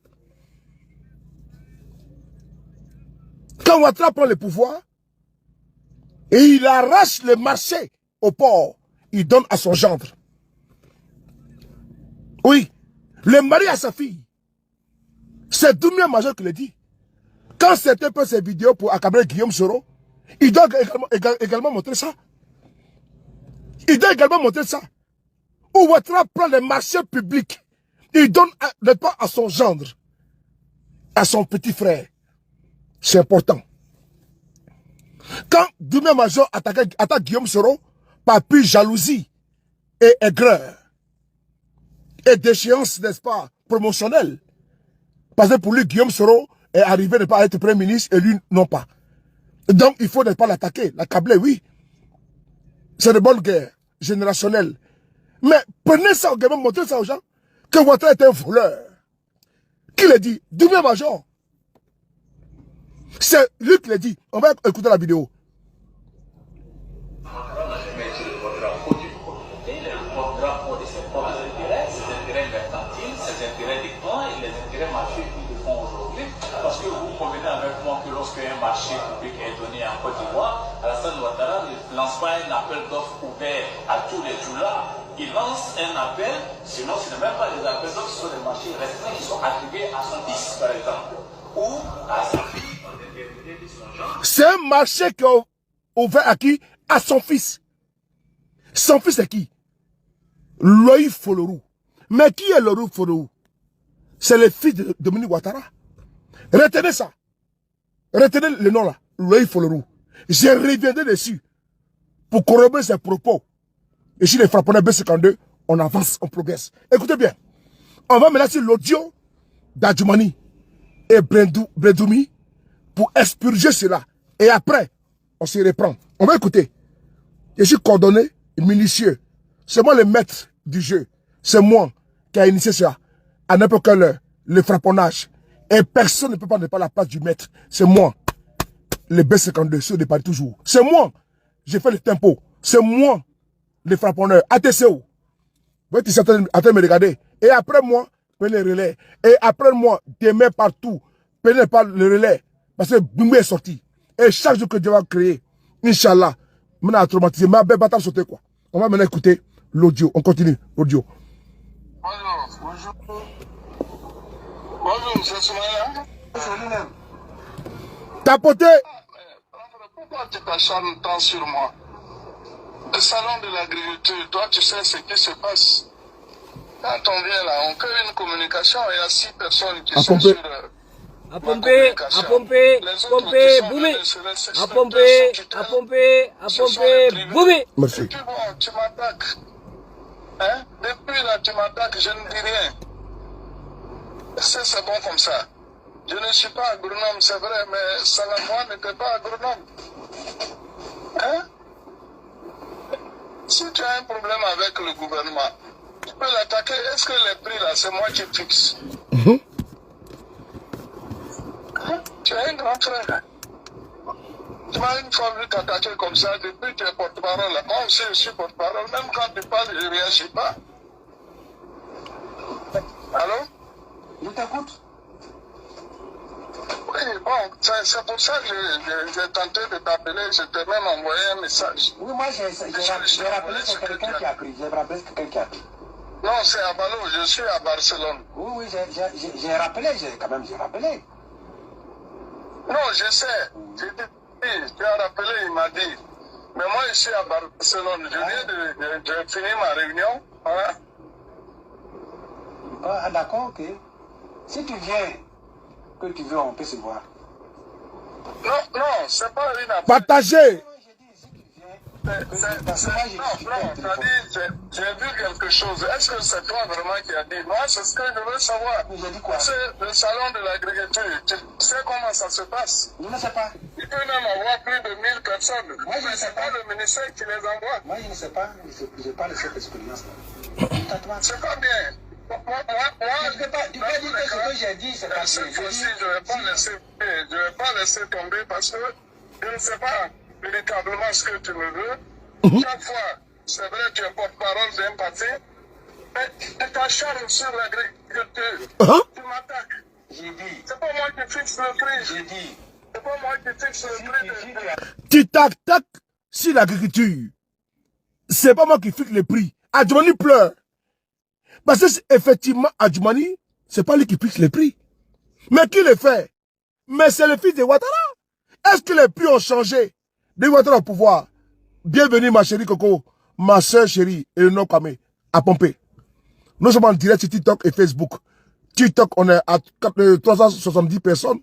Quand Ouattara prend le pouvoir, et il arrache le marché au port, il donne à son gendre. Oui, le mari à sa fille. C'est Doumbia Major qui le dit. Quand certains font ces vidéos pour accabler Guillaume Soro, il doit également montrer ça. Il doit également montrer ça. Où Ouattara prend les marchés publics. Il donne pas à son gendre, à son petit frère. C'est important. Quand Doumbia Major attaque Guillaume Soro, par pure jalousie et aigreur, et déchéance, n'est-ce pas, promotionnelle. Parce que pour lui, Guillaume Soro est arrivé ne pas être Premier ministre et lui, non pas. Donc, il faut ne pas l'attaquer, l'accabler, oui. C'est de bonne guerre générationnelle. Mais prenez ça, montrez ça aux gens, que Ouattara est un voleur. Qui l'a dit? Doumbia Major. C'est lui qui l'a dit. On va écouter la vidéo. Ouattara n'a jamais été le porte-drapeau d'une communauté, il est le porte-drapeau de ses propres intérêts, ses intérêts mercantiles, ses intérêts des clans et les intérêts marchés qu'ils le font aujourd'hui. Parce que vous convenez avec moi que lorsqu'un marché public est donné en Côte d'Ivoire, Alassane Ouattara ne lance pas un appel d'offres ouvert à tous les joueurs. Il lance un appel, sinon ce n'est même pas des appels d'offres, ce sont des marchés restreints qui sont attribués à son fils, par exemple, ou à sa fille, par l'intermédiaire de son genre. C'est un marché qui est ouvert à qui? À son fils. Son fils c'est qui? Loïc Folorou. Mais qui est Loïc Folorou? C'est le fils de Dominique Ouattara. Retenez ça. Retenez le nom là. Loïc Folorou. Je reviendrai dessus pour corroborer ses propos. Et si les frapponneurs B52, on avance, on progresse. Écoutez bien. On va maintenant sur l'audio d'Adjoumani et Brendoumi pour expurger cela. Et après, on se reprend. On va écouter. Je suis coordonné, minutieux. C'est moi le maître du jeu. C'est moi qui a initié ça. À n'importe quelle heure, le frapponnage. Et personne ne peut pas la place du maître. C'est moi. Le B52, sur le pari toujours. C'est moi. J'ai fait le tempo. C'est moi. Le frapponneur. ATCO. Vous êtes en train de me regarder. Et après moi, prenez le relais. Et après moi, demain partout, prenez pas le relais. Parce que Bumbu est sorti. Et chaque jour que Dieu va créer, Inch'Allah, maintenant à traumatiser, ma belle bataille sauter quoi. On va maintenant écouter l'audio. On continue l'audio. Bonjour. Bonjour, monsieur Soumaïa. Tapoter. Pourquoi tu t'acharnes tant sur moi? Le salon de l'agriculture, toi tu sais ce qui se passe. Quand on vient là, on crée une communication, il y a 6 personnes qui sont sur à pomper, boumé. À pomper, boumé. Merci. Et puis bon, tu m'attaques. Hein? Depuis là, tu m'attaques, je ne dis rien. C'est bon comme ça. Je ne suis pas agronome, c'est vrai, mais Salamoua n'était pas agronome. Hein? Si tu as un problème avec le gouvernement, tu peux l'attaquer. Est-ce que les prix là, c'est moi qui fixe? Hein? Tu es un grand frère. Tu m'as une fois vu t'attaquer comme ça, depuis tu es porte-parole. Moi aussi, je suis porte-parole. Même quand tu parles, je ne réagis pas. Allô? Je t'écoute. Oui, bon, c'est pour ça que j'ai tenté de t'appeler. Je t'ai même envoyé un message. Oui, moi j'ai rappelé que c'est quelqu'un qui a pris. J'ai rappelé que quelqu'un qui a pris. Non, c'est à Balo, je suis à Barcelone. Oui, j'ai rappelé, j'ai rappelé. Non, je sais. J'ai dit, tu as rappelé, il m'a dit. Mais moi, je suis à Barcelone. Je viens de finir ma réunion. Voilà. Ah, d'accord, ok. Si tu viens, que tu veux, on peut se voir. Non, c'est pas une affaire. Partagez. Non, j'ai vu quelque chose. Est-ce que c'est toi vraiment qui as dit? Moi, c'est ce que je veux savoir. C'est le salon de l'agriculture. Tu sais comment ça se passe? Je ne sais pas. Il peut même avoir plus de 1000 personnes. Moi, je ne sais pas. Le ministère qui les envoie. Moi, je ne sais pas. Je n'ai pas cette expérience. C'est pas bien. Tu peux pas dire que ce que j'ai dit, c'est pas cette fois-ci, je ne vais pas laisser tomber parce que je ne sais pas véritablement ce que tu me veux. Chaque fois, c'est vrai, tu es porte-parole d'un parti, mais tu t'acharnes sur l'agriculture. Tu m'attaques. J'ai dit. C'est pas moi qui fixe le prix. J'ai dit. C'est pas moi qui fixe le prix. Tu t'attaques sur l'agriculture. C'est pas moi qui fixe le prix. Adjoumani pleure. Parce que effectivement, Adjoumani, c'est pas lui qui fixe les prix. Mais qui le fait? Mais c'est le fils de Ouattara. Est-ce que les prix ont changé? De Ouattara au pouvoir. Bienvenue ma chérie Coco, ma soeur chérie, et le nom Kwame, à pomper. Nous sommes en direct sur TikTok et Facebook. TikTok, on est à 370 personnes.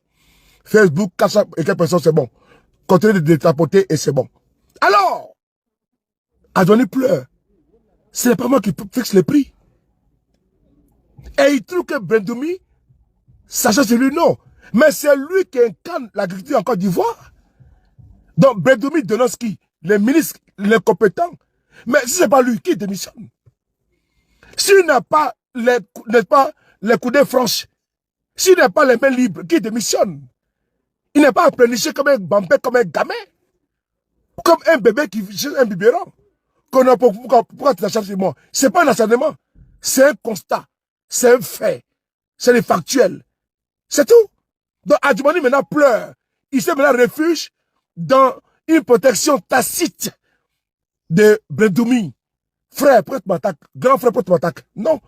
Facebook, 400 et quelques personnes, c'est bon. Continuez de tapoter et c'est bon. Alors, Adjoumani pleure. Ce n'est pas moi qui fixe les prix. Et il trouve que Brendoumi, sachant c'est lui, non. Mais c'est lui qui incarne l'agriculture en Côte d'Ivoire. Donc Brendoumi Donowski, les ministres, les compétents. Mais si ce n'est pas lui, qui démissionne? S'il n'a pas les coudées franches, s'il n'a pas les mains libres, qui démissionne? Il n'est pas appréniché comme un bambé, comme un gamin. Comme un bébé qui cherche un biberon. Pourquoi tu t'acharnes sur moi? Ce n'est pas un acharnement. C'est un constat. C'est un fait. C'est le factuel. C'est tout. Donc Adjoumani maintenant pleure. Il se met maintenant refuge dans une protection tacite de Brendoumi. Frère, pourquoi tu m'attaques? Grand frère, pourquoi tu m'attaques? Non.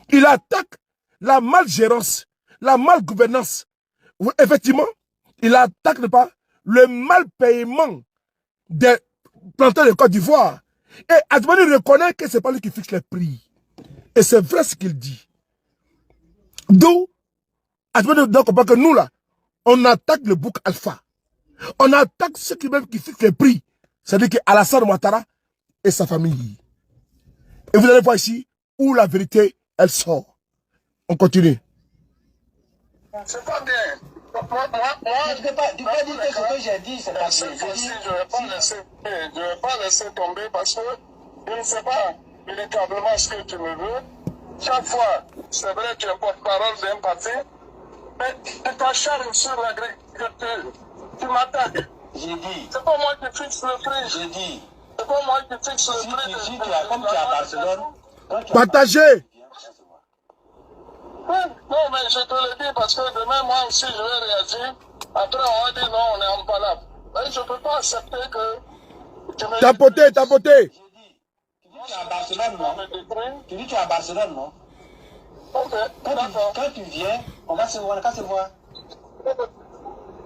Il attaque la malgérance, la malgouvernance. Effectivement, il attaque pas le mal paiement des planteurs de Côte d'Ivoire. Et Adjoumani reconnaît que ce n'est pas lui qui fixe les prix. Et c'est vrai ce qu'il dit. D'où, Adjoumani doit comprendre que nous là, on attaque le bouc alpha. On attaque ceux qui fixent les prix. C'est-à-dire qu'Alassane Ouattara et sa famille. Et vous allez voir ici où la vérité, elle sort. On continue. C'est pas bien. Moi, Tu ne peux pas dire que ce que j'ai dit, c'est pas bien. je ne vais pas laisser tomber parce que je ne sais pas véritablement ce que tu me veux. Chaque fois, c'est vrai, tu es porte-parole d'un parti, mais tu t'acharnes sur l'agriculture. Tu m'attaques. J'ai dit. C'est pas moi qui fixe le prix. J'ai dit. C'est pas moi qui fixe le prix. Si tu as, comme tu es à Barcelone, Partagez. Oui, non, mais je te le dis parce que demain, moi aussi, je vais réagir. Après, on va dire non, on est en palabre. Mais je ne peux pas accepter que tu me Tapoter, tapoter. tu dis que tu es à Barcelone, non? Tu dis que tu es à Barcelone, non? Ok, d'accord. Quand tu viens, on va se voir, on va se voir.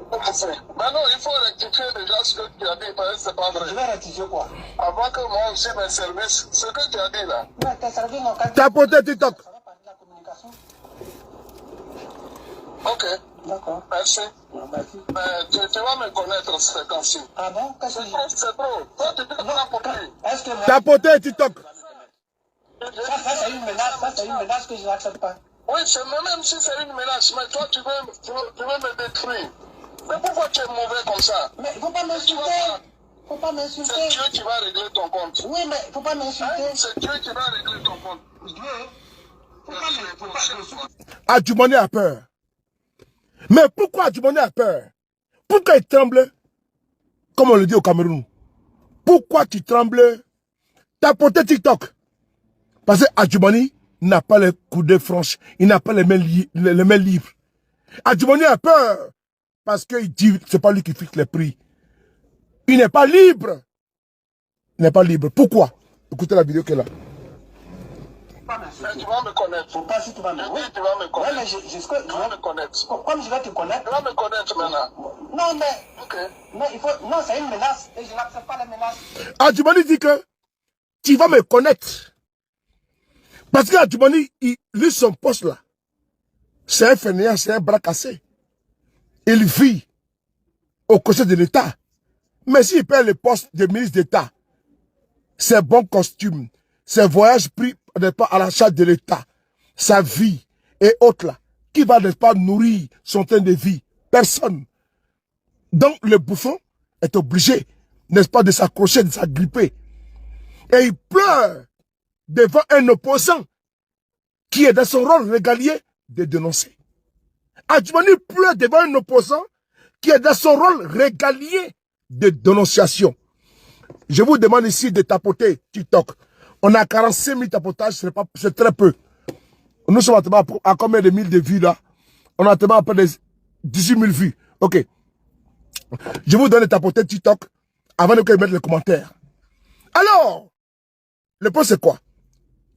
Maintenant, il faut rectifier déjà ce que tu as dit, parce que c'est pas vrai. Je vais rectifier quoi? Avant que moi aussi mes services, ce que tu as dit là. Mais tes services n'ont qu'à dire. Tapoter TikTok. Ça va parler de la communication. Ok, D'accord. merci. Merci. Mais tu vas me connaître ces temps-ci. Ah bon? Qu'est-ce que C'est trop. Toi, tu peux pas porter. Est-ce que moi. Tapoter TikTok. Ça, c'est une menace. Ça, c'est une menace que je n'accepte pas. Oui, même si c'est une menace, mais toi, tu veux me détruire. Mais pourquoi tu es mauvais comme ça? Mais il ne faut pas m'insulter. Faut pas m'insulter. C'est Dieu qui va régler ton compte. Oui, mais il ne faut pas m'insulter. C'est Dieu qui va régler ton compte. Dieu. Faut pas m'insulter. Adjumani a peur. Mais pourquoi Adjumani a peur? Pourquoi il tremble? Comme on le dit au Cameroun. Pourquoi tu trembles? Tapoter TikTok. Parce que Adjumani n'a pas les coudées franches. Il n'a pas les mains libres. Adjumani a peur. Parce qu'il dit, c'est pas lui qui fixe les prix. Il n'est pas libre. Il n'est pas libre. Pourquoi? Écoutez la vidéo qu'elle a. Tu vas me connaître. Faut pas si tu vas me Oui, tu vas me connaître. Ouais, mais Tu vas me connaître. comme je vais te connaître. Tu vas me connaître maintenant. Non, mais. Ok. Non, c'est une menace. Et je n'accepte pas les menaces. Adjumani dit que tu vas me connaître. Parce que Adjumani, lui, son poste là, c'est un fainéant, c'est un bras cassé. Il vit au conseil de l'État. Mais s'il perd le poste de ministre d'État, ses bons costumes, ses voyages pris à la charge de l'État, sa vie et autres là, qui va n'est pas nourrir son train de vie? Personne. Donc le bouffon est obligé, n'est-ce pas, de s'accrocher, de s'agripper. Et il pleure devant un opposant qui est dans son rôle régalier de dénoncer. Adjumani pleure devant un opposant qui est dans son rôle régalier de dénonciation. Je vous demande ici de tapoter TikTok. On a 45 000 tapotages, c'est très peu. Nous sommes à combien de mille de vues là? On a à peu de 18 000 vues. Ok. Je vous donne de tapoter TikTok avant de mettre les commentaires. Alors, le point c'est quoi?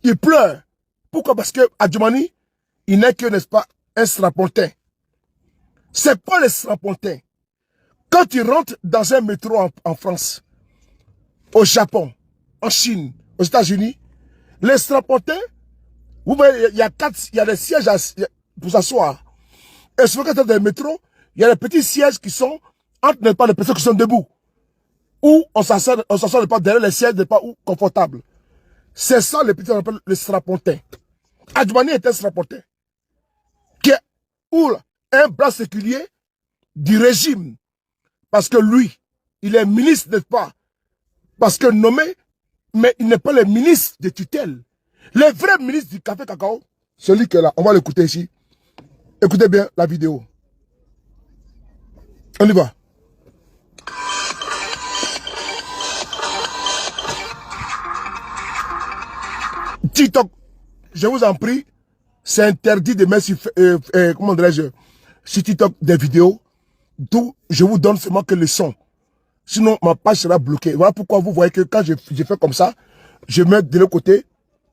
Il pleure. Pourquoi? Parce que Adjumani, il n'est que, n'est-ce pas, un strapontin. C'est quoi le strapontin? Quand tu rentres dans un métro en France, au Japon, en Chine, aux États-Unis, les strapontins, vous voyez, il y a des sièges pour s'asseoir. Et souvent quand tu es dans le métro, il y a des petits sièges qui sont entre n'est pas les personnes qui sont debout. Ou on s'assoit pas derrière les sièges, n'est pas confortable. C'est ça les petits, on appelle les strapontins. Adjumani est un strapontin. Qui est un bras séculier du régime. Parce que lui, il est ministre, n'est-ce pas? Parce que nommé, mais il n'est pas le ministre de tutelle. Le vrai ministre du café cacao, celui qui est là, on va l'écouter ici. Écoutez bien la vidéo. On y va. TikTok, je vous en prie, c'est interdit de mettre sur, comment dirais-je, sur TikTok des vidéos, d'où je vous donne seulement que le son. Sinon, ma page sera bloquée. Voilà pourquoi vous voyez que quand je fais comme ça, je mets de l'autre côté, et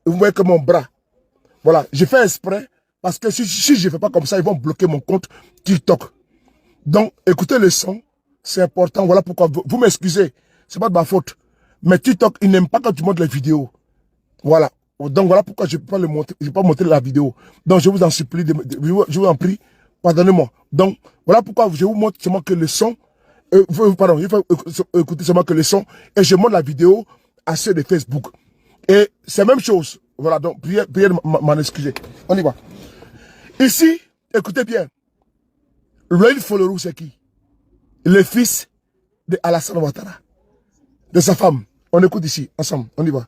vous voyez que mon bras. Voilà, je fais exprès, parce que si je ne fais pas comme ça, ils vont bloquer mon compte TikTok. Donc, écoutez le son, c'est important. Voilà pourquoi vous m'excusez, c'est pas de ma faute. Mais TikTok, il n'aime pas quand tu montres les vidéos. Voilà. Donc voilà pourquoi je ne peux pas le montrer, je peux pas montrer la vidéo. Donc je vous en supplie, je vous en prie, pardonnez-moi. Donc voilà pourquoi je vous montre seulement que le son, pardon, il faut écouter seulement que le son, et je montre la vidéo à ceux de Facebook. Et c'est la même chose. Voilà, donc priez de m'en excuser. On y va. Ici, écoutez bien. Loïc Follorou, c'est qui? Le fils de Alassane Ouattara. De sa femme. On écoute ici, ensemble. On y va.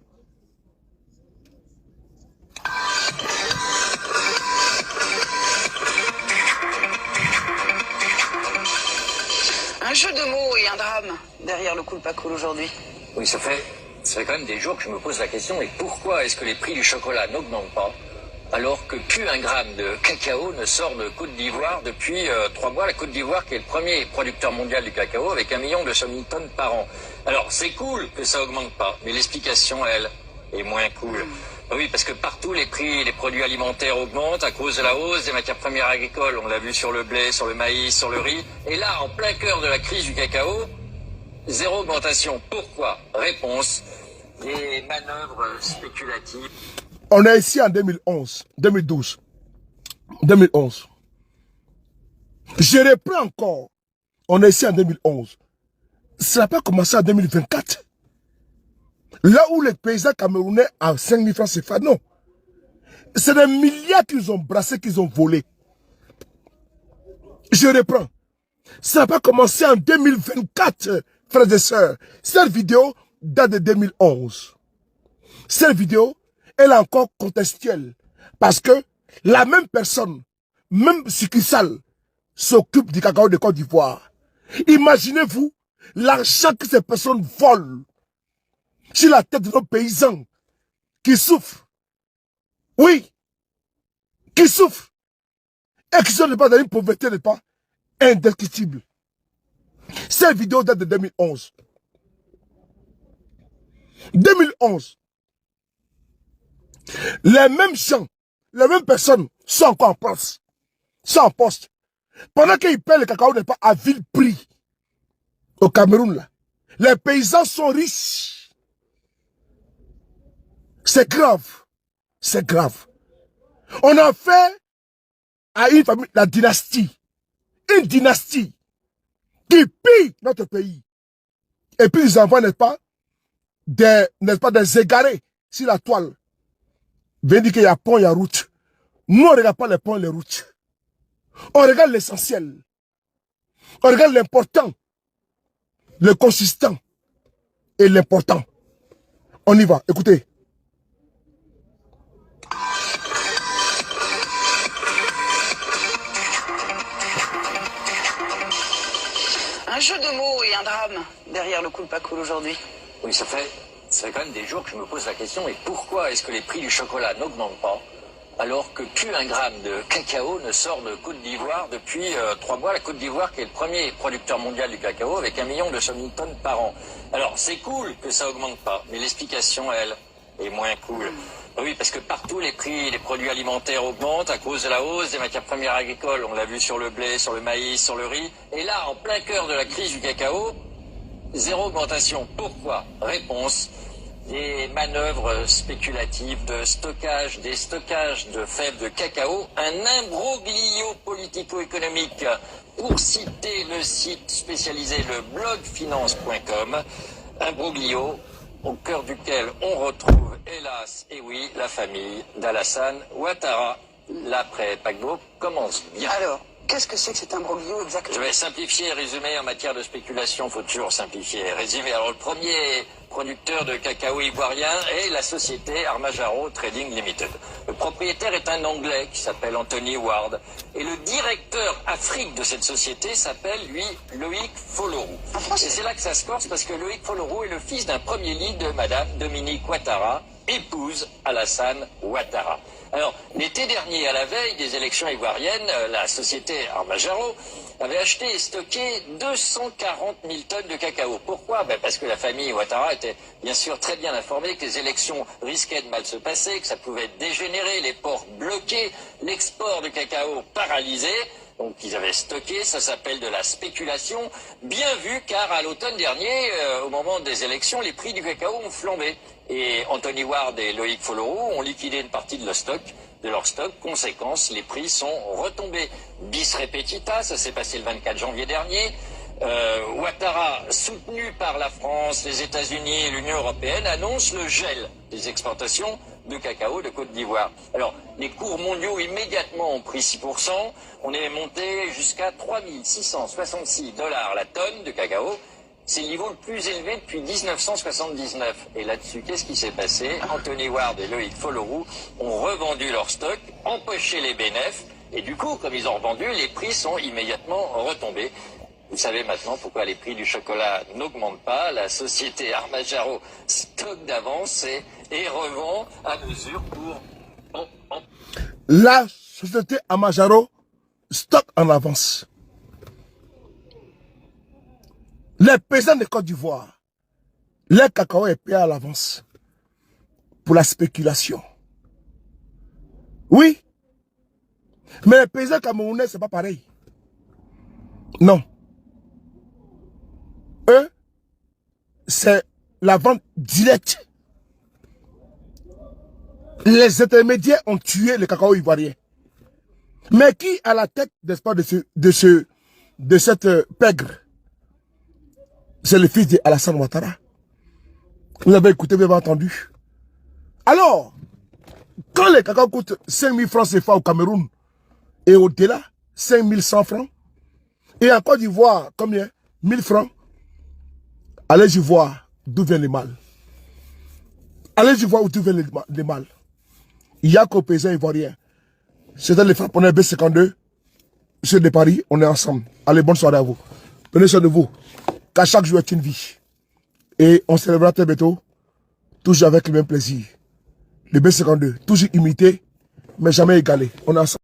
Un jeu de mots et un drame derrière le Cool Pas Cool aujourd'hui. Oui, ça fait quand même des jours que je me pose la question, et pourquoi est-ce que les prix du chocolat n'augmentent pas alors que plus un gramme de cacao ne sort de Côte d'Ivoire depuis 3 mois, la Côte d'Ivoire qui est le premier producteur mondial du cacao avec 1 200 000 tonnes par an. Alors c'est cool que ça augmente pas, mais l'explication, elle, est moins cool. Oui, parce que partout les prix des produits alimentaires augmentent à cause de la hausse des matières premières agricoles. On l'a vu sur le blé, sur le maïs, sur le riz. Et là, en plein cœur de la crise du cacao, zéro augmentation. Pourquoi? Réponse, des manœuvres spéculatives. On est ici en 2011, 2012, 2011. Je reprends encore. On est ici en 2011. Ça n'a pas commencé en 2024. Là où les paysans camerounais à 5 000 francs CFA, non. C'est des milliards qu'ils ont brassés, qu'ils ont volés. Je reprends. Ça n'a pas commencé en 2024, frères et sœurs. Cette vidéo date de 2011. Cette vidéo, elle est encore contextuelle. Parce que la même personne, même succursale, s'occupe du cacao de Côte d'Ivoire. Imaginez-vous l'argent que ces personnes volent sur la tête de nos paysans qui souffrent. Oui, qui souffrent. Et qui sont dans une pauvreté n'est pas indescriptible. Cette vidéo date de 2011. 2011. Les mêmes gens, les mêmes personnes sont encore en place, sont en poste. Pendant qu'ils paient le cacao n'est pas à vil prix au Cameroun là. Les paysans sont riches. C'est grave. C'est grave. On a fait à une famille la dynastie. Une dynastie qui pille notre pays. Et puis ils envoient, n'est-ce pas, des égarés sur la toile. Viens dire qu'il y a pont, il y a route. Nous, on ne regarde pas les ponts et les routes. On regarde l'essentiel. On regarde l'important, le consistant et l'important. On y va, écoutez. Un jeu de mots et un drame derrière le Cool Pas Cool aujourd'hui. Oui, ça fait quand même des jours que je me pose la question, et pourquoi est-ce que les prix du chocolat n'augmentent pas alors que plus un gramme de cacao ne sort de Côte d'Ivoire depuis 3 mois, la Côte d'Ivoire qui est le premier producteur mondial du cacao avec 1 200 000 tonnes par an. Alors c'est cool que ça augmente pas, mais l'explication, elle, est moins cool. Oui, parce que partout les prix des produits alimentaires augmentent à cause de la hausse des matières premières agricoles. On l'a vu sur le blé, sur le maïs, sur le riz. Et là, en plein cœur de la crise du cacao, zéro augmentation. Pourquoi? Réponse, des manœuvres spéculatives de stockage, des stockages de fèves de cacao, un imbroglio politico-économique. Pour citer le site spécialisé, le blogfinance.com, imbroglio au cœur duquel on retrouve, hélas, et oui, la famille d'Alassane Ouattara. L'après-paquebot commence bien. Alors, qu'est-ce que c'est que cet imbroglio exactement? Je vais simplifier et résumer. En matière de spéculation, il faut toujours simplifier et résumer. Alors, le premier producteur de cacao ivoirien est la société Armajaro Trading Limited. Le propriétaire est un Anglais qui s'appelle Anthony Ward. Et le directeur Afrique de cette société s'appelle, lui, Loïc Follorou. Et c'est là que ça se corse, parce que Loïc Follorou est le fils d'un premier lit de Madame Dominique Ouattara, épouse Alassane Ouattara. Alors, l'été dernier, à la veille des élections ivoiriennes, la société Armajaro avait acheté et stocké 240 000 tonnes de cacao. Pourquoi? Parce que la famille Ouattara était bien sûr très bien informée que les élections risquaient de mal se passer, que ça pouvait dégénérer, les ports bloqués, l'export de cacao paralysé. Donc ils avaient stocké, ça s'appelle de la spéculation, bien vu car à l'automne dernier, au moment des élections, les prix du cacao ont flambé. Et Anthony Ward et Loïc Follorou ont liquidé une partie de leur stock. Conséquence, les prix sont retombés. Bis repetita, ça s'est passé le 24 janvier dernier. Ouattara, soutenu par la France, les États-Unis et l'Union européenne, annonce le gel des exportations de cacao de Côte d'Ivoire. Alors, les cours mondiaux immédiatement ont pris 6%. On est monté jusqu'à 3 666 $ la tonne de cacao. C'est le niveau le plus élevé depuis 1979. Et là-dessus, qu'est-ce qui s'est passé? Anthony Ward et Loïc Folleroux ont revendu leur stock, empoché les bénéfices. Et du coup, comme ils ont revendu, les prix sont immédiatement retombés. Vous savez maintenant pourquoi les prix du chocolat n'augmentent pas. La société Armajaro stocke d'avance et revend à mesure pour... La société Armajaro stocke en avance. Les paysans de Côte d'Ivoire, le cacao est payé à l'avance pour la spéculation. Oui, mais les paysans camerounais, c'est pas pareil. Non. Eux, c'est la vente directe. Les intermédiaires ont tué le cacao ivoirien. Mais qui a la tête, n'est-ce pas, de cette pègre? C'est le fils d'Alassane Ouattara. Vous avez écouté, vous avez entendu. Alors, quand le cacao coûte 5 000 francs CFA au Cameroun, et au-delà, 5 100 francs, et en Côte d'Ivoire, combien? 1000 francs. Allez-y voir d'où vient le mal. Allez-y voir d'où vient le mal. Il n'y a qu'aux paysans ivoiriens. C'était les frapponneurs B52. Ceux de Paris, on est ensemble. Allez, bonne soirée à vous. Prenez soin de vous. Car chaque jour est une vie. Et on célébrera très bientôt, toujours avec le même plaisir. Le B52, toujours imité, mais jamais égalé. On est ensemble.